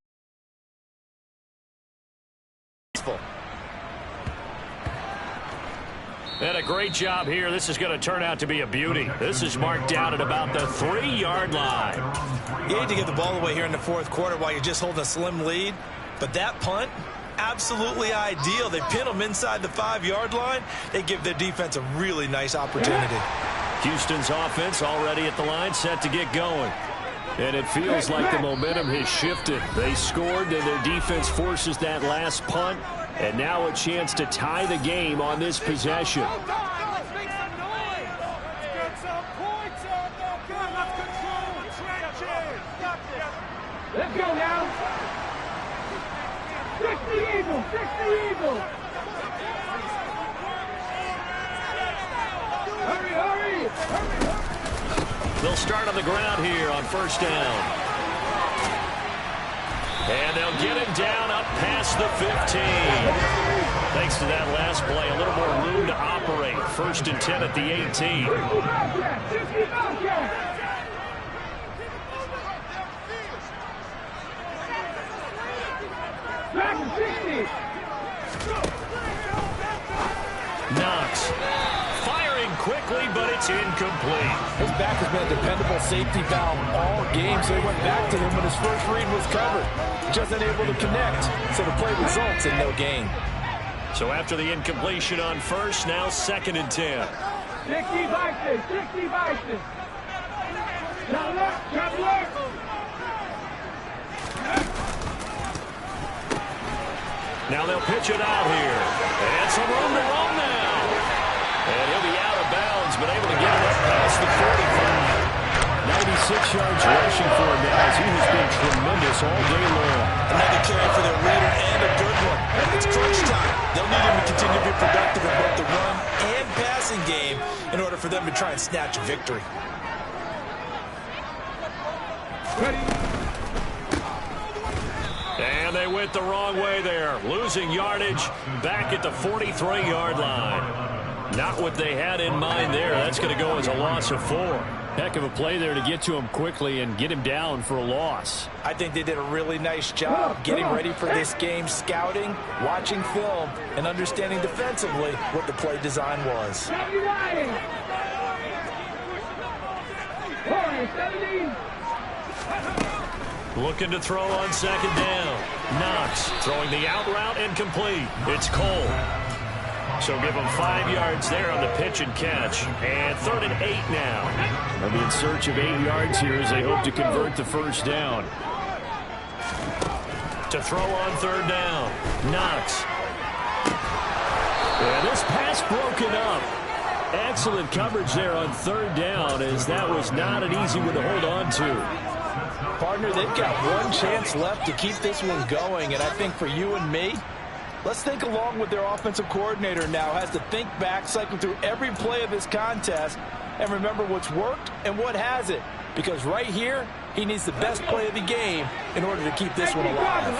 S7: And a great job here. This is going to turn out to be a beauty. This is marked down at about the 3-yard line.
S5: You hate to give the ball away here in the fourth quarter while you're just holding a slim lead. But that punt, absolutely ideal. They pin them inside the 5-yard line. They give their defense a really nice opportunity.
S7: Houston's offense already at the line, set to get going. And it feels like the momentum has shifted. They scored, and their defense forces that last punt. And now a chance to tie the game on this possession.
S3: Let's go now. Fix the Eagles. Fix the Eagles. Hurry, hurry.
S7: They'll start on the ground here on 1st down. And they'll get him down up past the 15. Thanks to that last play, a little more room to operate. 1st and 10 at the 18. Knox firing quickly, but it's incomplete.
S6: His back has been a dependable safety valve all game, so he went back to him when his first read was covered. Just unable to connect, so the play results in no gain.
S7: So after the incompletion on 1st, now 2nd and 10.
S3: 60 Bison, 60 Bison. Traveler.
S7: Now they'll pitch it out here. And some room to roam now. And he'll be out of bounds, but able to get it up past the 45. 96 yards rushing for him now, as he has been tremendous all day long.
S5: Another carry for their leader and a good one. It's crunch time. They'll need him to continue to be productive in both the run and passing game in order for them to try and snatch a victory.
S3: Ready.
S7: And they went the wrong way there, losing yardage back at the 43-yard line. Not what they had in mind there. That's going to go as a loss of 4. Heck of a play there to get to him quickly and get him down for a loss.
S6: I think they did a really nice job getting ready for this game, scouting, watching film, and understanding defensively what the play design was.
S7: Looking to throw on 2nd down. Knox throwing the out route incomplete. It's Cole. So give them 5 yards there on the pitch and catch. And 3rd and 8 now. They'll be in search of 8 yards here as they hope to convert the 1st down. To throw on 3rd down. Knox. And this pass broken up. Excellent coverage there on 3rd down, as that was not an easy one to hold on to.
S6: Partner, they've got one chance left to keep this one going, and I think for you and me, Let's think along with their offensive coordinator now. Has to think back, cycle through every play of this contest, and remember what's worked and what hasn't. Because right here, he needs the best play of the game in order to keep this one alive.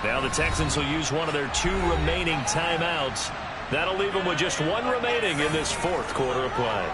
S2: Now the Texans will use one of their 2 remaining timeouts. That'll leave them with just 1 remaining in this 4th quarter of play.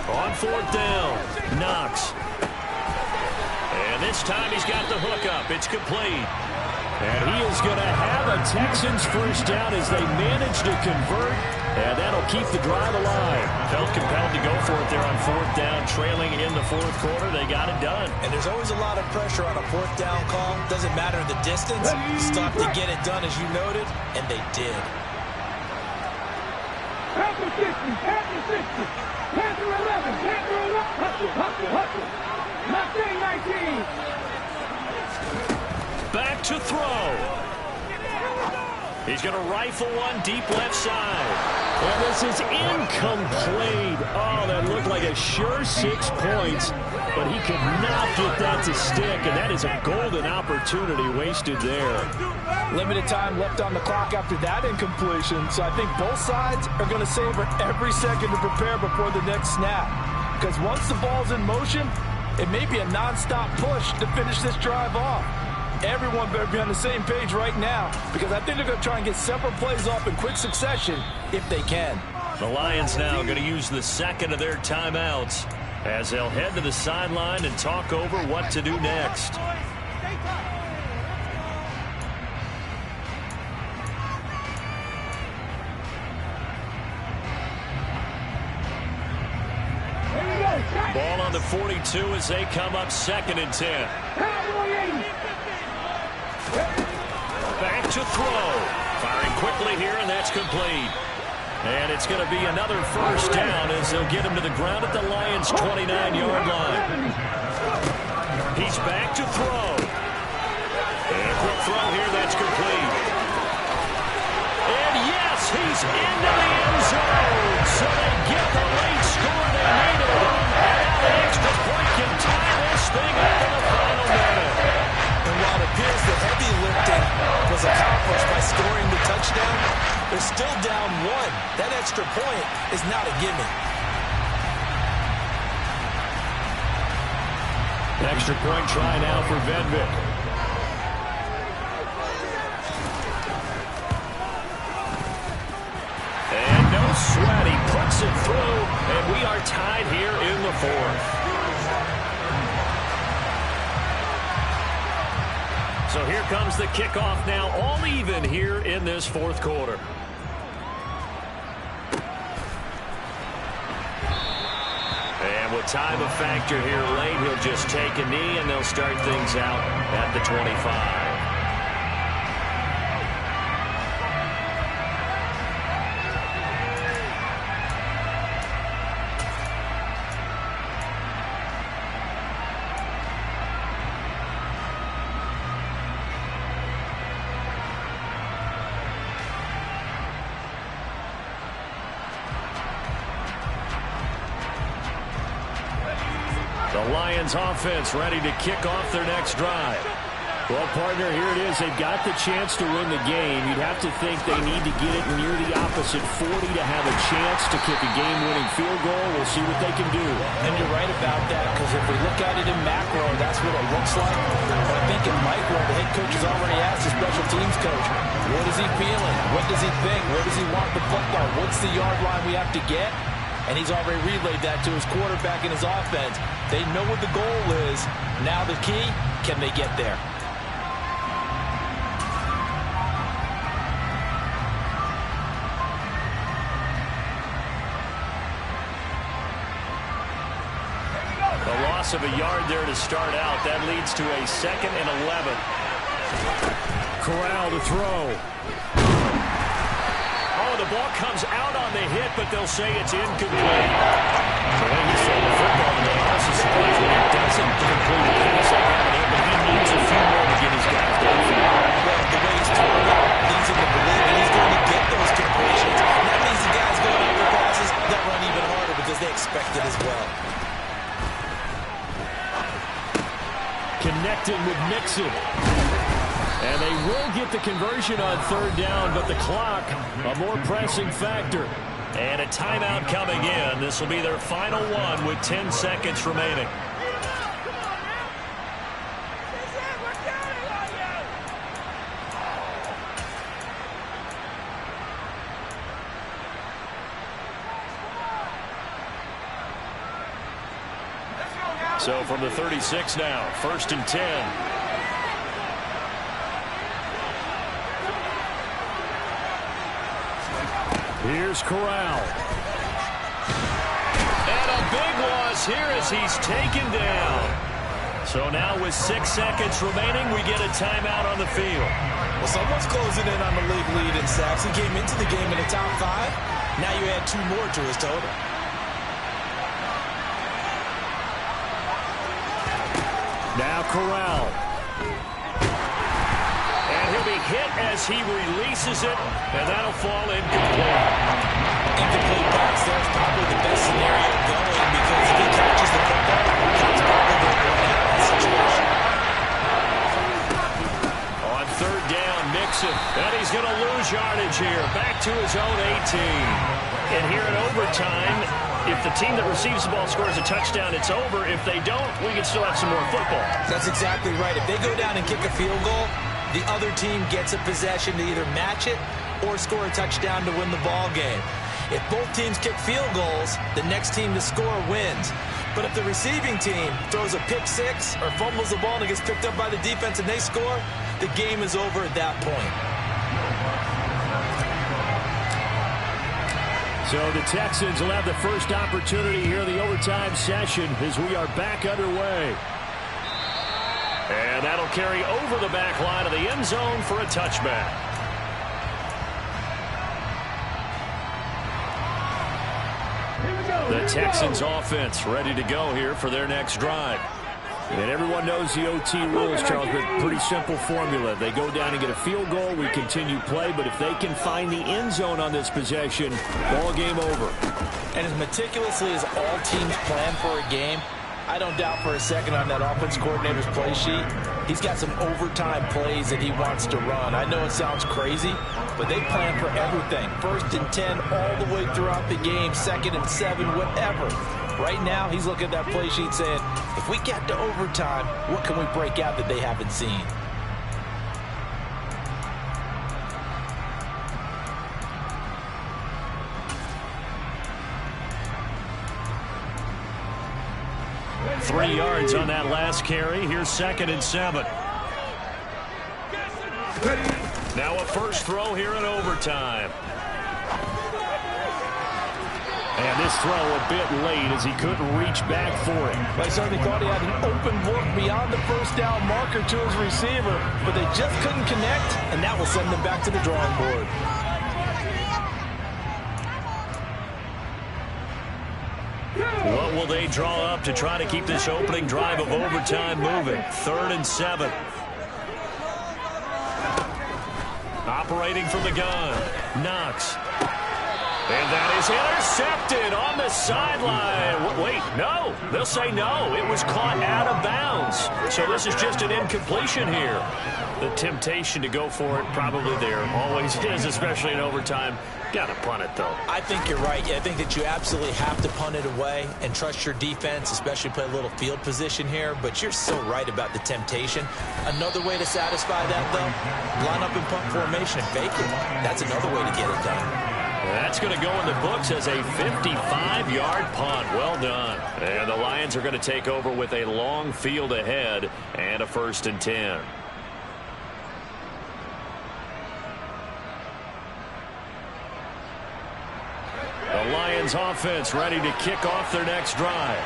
S2: On 4th down, Knox. And this time he's got the hookup. It's complete. And he is going to have a Texans first down as they manage to convert. And that'll keep the drive alive. Felt compelled to go for it there on 4th down, trailing in the 4th quarter. They got it done.
S5: And there's always a lot of pressure on a 4th down call. Doesn't matter the distance. Stop to get it done, as you noted, and they did.
S3: Panther 60, Panther 60, Panther 11, Panther 11, hustle. Mustang 19.
S2: Back to throw. He's going to rifle one deep left side. And this is incomplete. Oh, that looked like a sure 6 points, but he could not get that to stick, and that is a golden opportunity wasted there.
S6: Limited time left on the clock after that incompletion, so I think both sides are going to savor every second to prepare before the next snap. Because once the ball's in motion, it may be a nonstop push to finish this drive off. Everyone better be on the same page right now, because I think they're going to try and get several plays off in quick succession if they can.
S2: The Lions now going to use the 2nd of their timeouts as they'll head to the sideline and talk over what to do next. Ball on the 42 as they come up 2nd and 10. Back to throw. Firing quickly here, and that's complete. And it's going to be another first down as they'll get him to the ground at the Lions' 29-yard line. He's back to throw. And a quick throw here, that's complete. And yes, he's into the end zone. So they get the late score they needed. And now the extra point can tie this thing up in the final minute.
S5: And while it appears the heavy lifting was accomplished by scoring the touchdown, they're still down 1. That extra point is not a gimme.
S2: Extra point try now for Venvik. And no sweat. He puts it through, and we are tied here in the 4th. So here comes the kickoff now, all even here in this 4th quarter. And with time a factor here late, he'll just take a knee, and they'll start things out at the 25. The Lions offense ready to kick off their next drive. Well, partner, here it is. They've got the chance to win the game. You'd have to think they need to get it near the opposite 40 to have a chance to kick a game-winning field goal. We'll see what they can do.
S6: And you're right about that, because if we look at it in macro, that's what it looks like. But I think in micro, the head coach has already asked the special teams coach, what is he feeling? What does he think? Where does he want the football? What's the yard line we have to get? And he's already relayed that to his quarterback and his offense. They know what the goal is. Now the key, can they get there?
S2: A loss of a yard there to start out. That leads to a 2nd and 11.
S7: Corral to throw.
S2: Oh, the ball comes out on the hit, but they'll say it's incomplete. The way he's throwing the football today, I'm also surprised when he doesn't complete a pass like that one, but he needs a few more to get his guys downfield.
S5: Well, the way he's throwing it leads him to believe that he's going to get those completions. And that means the guys going out with passes, they'll run even harder because they expect it as well.
S2: Connecting with Mixon. And they will get the conversion on 3rd down, but the clock, a more pressing factor. And a timeout coming in. This will be their final one with 10 seconds remaining. So from the 36 now, 1st and 10.
S7: Here's Corral.
S2: And a big loss here as he's taken down. So now with 6 seconds remaining, we get a timeout on the field.
S5: Well, someone's closing in on the league lead in sacks. He came into the game in the top 5. Now you add 2 more to his total.
S7: Now Corral.
S2: And he'll be hit as he releases it, and that'll fall incomplete.
S5: Incomplete pass there is probably the best scenario going because if he catches the football, he's probably going to run out of that situation.
S2: On 3rd down, Mixon. And he's going to lose yardage here. Back to his own 18. And here in overtime, if the team that receives the ball scores a touchdown, it's over. If they don't, we can still have some more football.
S5: That's exactly right. If they go down and kick a field goal, the other team gets a possession to either match it or score a touchdown to win the ball game. If both teams kick field goals, the next team to score wins. But if the receiving team throws a pick 6 or fumbles the ball and it gets picked up by the defense and they score, the game is over at that point.
S7: So the Texans will have the first opportunity here in the overtime session as we are back underway.
S2: And that'll carry over the back line of the end zone for a touchback. The Texans offense ready to go here for their next drive.
S7: And everyone knows the OT rules, Charles, but pretty simple formula. They go down and get a field goal, we continue play, but if they can find the end zone on this possession, ball game over.
S6: And as meticulously as all teams plan for a game, I don't doubt for a second on that offense coordinator's play sheet, he's got some overtime plays that he wants to run. I know it sounds crazy, but they plan for everything. 1st and 10 all the way throughout the game, 2nd and 7, whatever. Right now, he's looking at that play sheet saying, if we get to overtime, what can we break out that they haven't seen?
S2: Three yards on that last carry. Here's 2nd and 7. Now a first throw here in overtime.
S7: And this throw a bit late as he couldn't reach back for it.
S6: I certainly thought he had an open look beyond the first down marker to his receiver, but they just couldn't connect, and that will send them back to the drawing board.
S2: What will they draw up to try to keep this opening drive of overtime moving? 3rd and 7. Operating from the gun. Knox. And that is intercepted on the sideline. Wait, no. They'll say no. It was caught out of bounds. So this is just an incompletion here. The temptation to go for it probably there. Always is, especially in overtime. Got to punt it, though.
S6: I think you're right. I think that you absolutely have to punt it away and trust your defense, especially play a little field position here. But you're so right about the temptation. Another way to satisfy that, though, line up in punt formation and fake it. That's another way to get it done.
S2: That's going to go in the books as a 55-yard punt. Well done. And the Lions are going to take over with a long field ahead and a 1st and 10. The Lions offense ready to kick off their next drive.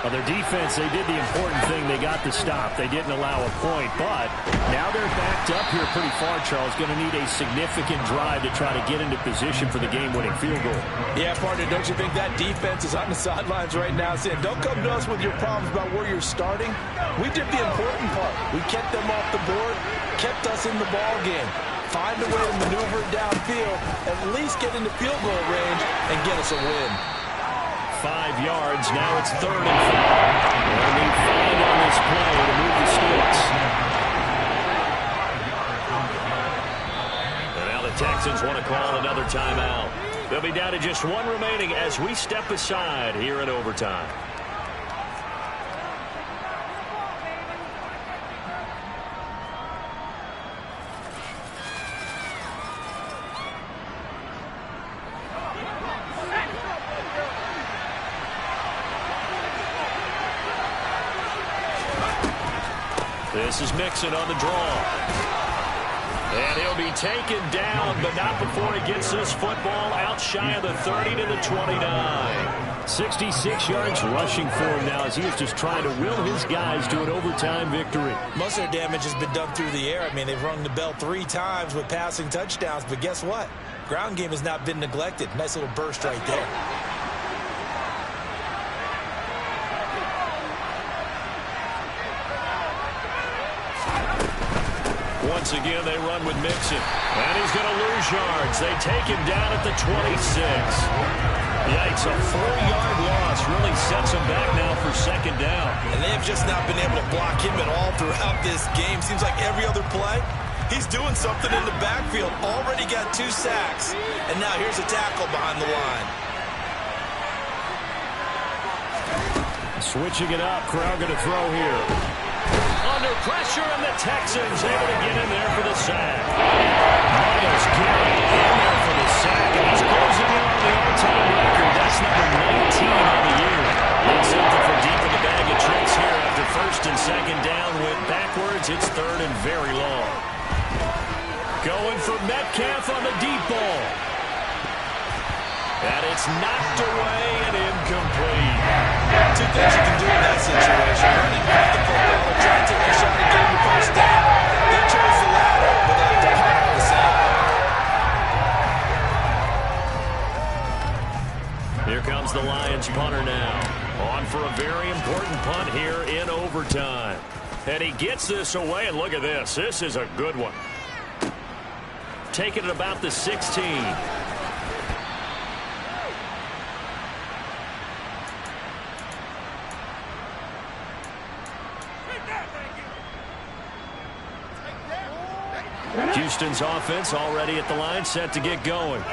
S7: On their defense, they did the important thing. They got the stop. They didn't allow a point, but now they're backed up here pretty far, Charles. Going to need a significant drive to try to get into position for the game-winning field goal.
S6: Yeah, partner, don't you think that defense is on the sidelines right now saying, don't come to us with your problems about where you're starting? We did the important part. We kept them off the board, kept us in the ball game. Find a way to maneuver it downfield, at least get into field goal range, and get us a win.
S7: 5 yards. Now it's 3rd and 5. They'll need 5 on this play to move the sticks. And now the Texans want to call another timeout. They'll be down to just 1 remaining as we step aside here in overtime. This is Mixon on the draw. And he'll be taken down, but not before he gets this football out shy of the 30 to the 29. 66 yards rushing for him now as he was just trying to will his guys to an overtime victory.
S6: Most of their damage has been done through the air. I mean, they've rung the bell 3 times with passing touchdowns, but guess what? Ground game has not been neglected. Nice little burst right there.
S7: Once again, they run with Mixon. And he's going to lose yards. They take him down at the 26. Yikes, a 4-yard loss really sets him back now for 2nd down.
S5: And they have just not been able to block him at all throughout this game. Seems like every other play, he's doing something in the backfield. Already got 2 sacks. And now here's a tackle behind the line.
S7: Switching it up. Crowd going to throw here. Under pressure, and the Texans able to get in there for the sack. Miles Garrett in there for the sack, and he's closing in on the all-time record. That's number 19 on the year. Need something for deep in the bag of tricks here after 1st and 2nd down. Went backwards. It's 3rd and very long. Going for Metcalf on the deep ball. And it's knocked away and incomplete.
S5: 2 things you can do in that situation. Running off the football or try to take a shot at getting the first down. They chose the latter, but they have to punt on the same.
S7: Here comes the Lions punter now. On for a very important punt here in overtime. And he gets this away, and look at this. This is a good one. Taking it about the 16. Houston's offense already at the line, set to get going.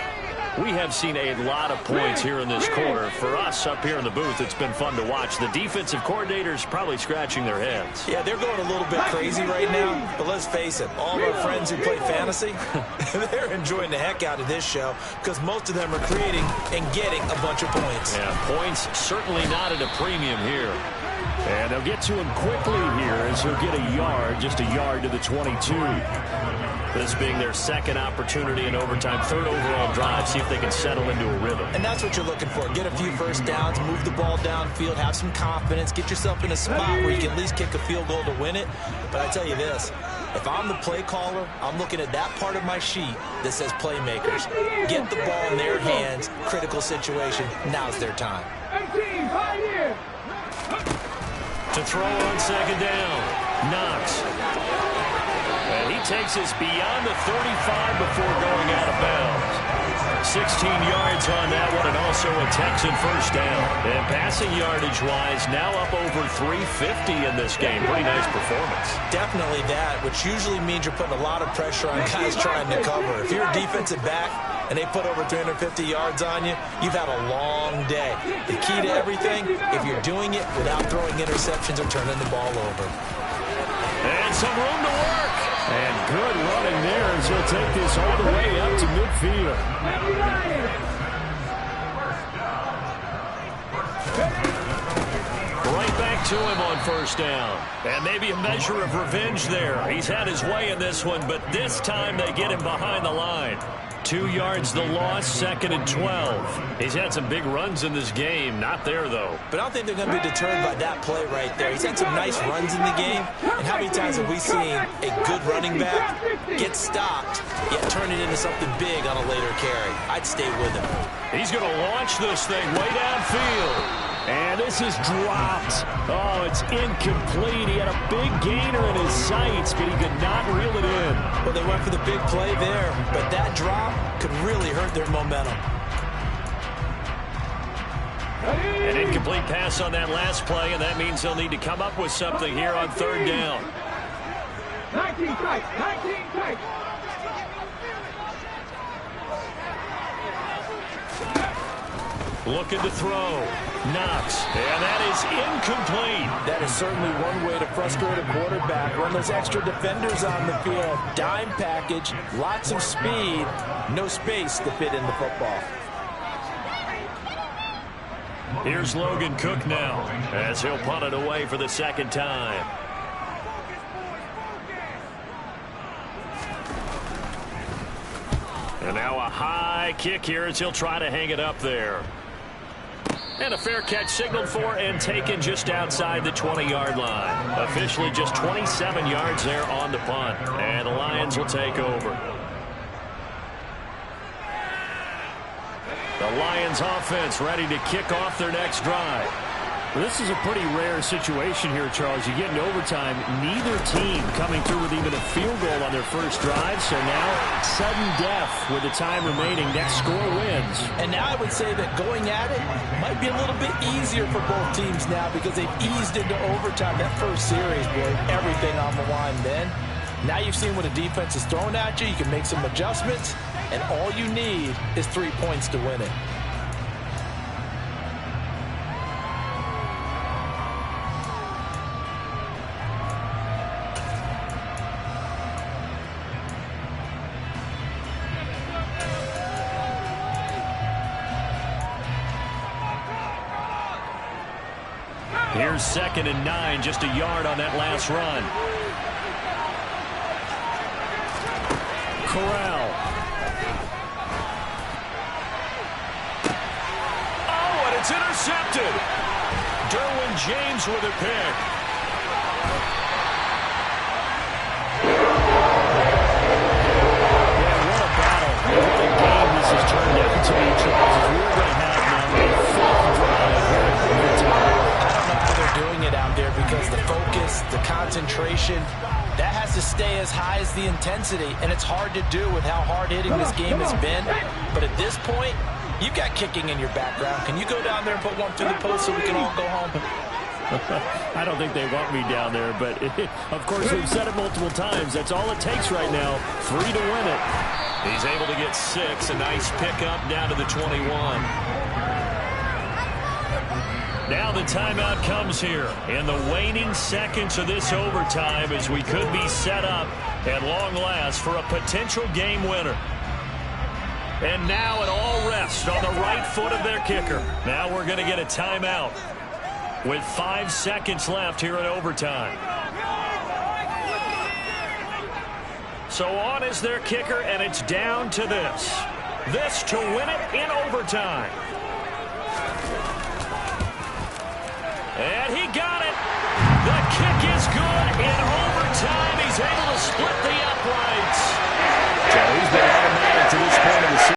S7: We have seen a lot of points here in this quarter. For us up here in the booth, it's been fun to watch. The defensive coordinators probably scratching their heads.
S6: Yeah, they're going a little bit crazy right now, but let's face it, all of our friends who play fantasy, they're enjoying the heck out of this show because most of them are creating and getting a bunch of points.
S7: Yeah, points certainly not at a premium here. And they'll get to him quickly here as he'll get a yard, just a yard to the 22. This being their 2nd opportunity in overtime, 3rd overall drive, see if they can settle into a rhythm.
S6: And that's what you're looking for. Get a few first downs, move the ball downfield, have some confidence, get yourself in a spot where you can at least kick a field goal to win it. But I tell you this, if I'm the play caller, I'm looking at that part of my sheet that says playmakers. Get the ball in their hands, critical situation, now's their time.
S7: To throw on 2nd down, Knox. And he takes us beyond the 35 before going out of bounds. 16 yards on that one, and also a Texan first down. And passing yardage-wise, now up over 350 in this game. Pretty nice performance.
S6: Definitely that, which usually means you're putting a lot of pressure on guys trying to cover. If you're a defensive back and they put over 350 yards on you, you've had a long day. The key to everything, if you're doing it without throwing interceptions or turning the ball over.
S7: And some room to work. And good running there as he'll take this all the way up to midfield. Right back to him on 1st down. And maybe a measure of revenge there. He's had his way in this one, but this time they get him behind the line.
S2: 2 yards the loss, 2nd and 12. He's had some big runs in this game. Not there, though.
S6: But I don't think they're going to be deterred by that play right there. He's had some nice runs in the game. And how many times have we seen a good running back get stopped, yet turn it into something big on a later carry? I'd stay with him.
S2: He's going to launch this thing way downfield. And this is dropped. Oh, it's incomplete. He had a big gainer in his sights, but he could not reel it in.
S6: Well, they went for the big play there, but that drop could really hurt their momentum.
S2: An incomplete pass on that last play, and that means they'll need to come up with something here on 3rd down.
S3: 19 tight, 19 tight.
S2: Looking to throw. Knox. And that is incomplete.
S6: That is certainly one way to frustrate a quarterback. Run those extra defenders on the field. Dime package. Lots of speed. No space to fit in the football.
S2: Here's Logan Cook now as he'll punt it away for the 2nd time. And now a high kick here as he'll try to hang it up there. And a fair catch signaled for and taken just outside the 20-yard line. Officially just 27 yards there on the punt. And the Lions will take over. The Lions offense ready to kick off their next drive.
S7: Well, this is a pretty rare situation here, Charles. You get into overtime, neither team coming through with even a field goal on their first drive. So now, sudden death with the time remaining. Next score wins.
S6: And now I would say that going at it might be a little bit easier for both teams now because they've eased into overtime. That first series, boy, everything on the line then. Now you've seen what a defense is throwing at you. You can make some adjustments, and all you need is 3 points to win it.
S2: Here's 2nd and 9, just a yard on that last run. Corral. Oh, and it's intercepted. Derwin James with a pick. Yeah, what a battle. What a game this has turned out to be, Charles. We're going to have now a 4th drive here at overtime.
S6: Doing it out there because the focus, the concentration, that has to stay as high as the intensity, and it's hard to do with how hard-hitting this game has been. But at this point, you've got kicking in your background. Can you go down there and put one through the post so we can all go home?
S2: I don't think they want me down there, but of course we've said it multiple times. That's all it takes right now. 3 to win it. He's able to get 6. A nice pickup down to the 21. Now the timeout comes here in the waning seconds of this overtime as we could be set up at long last for a potential game winner. And now it all rests on the right foot of their kicker. Now we're going to get a timeout with 5 seconds left here in overtime. So on is their kicker, and it's down to this. This to win it in overtime. And he got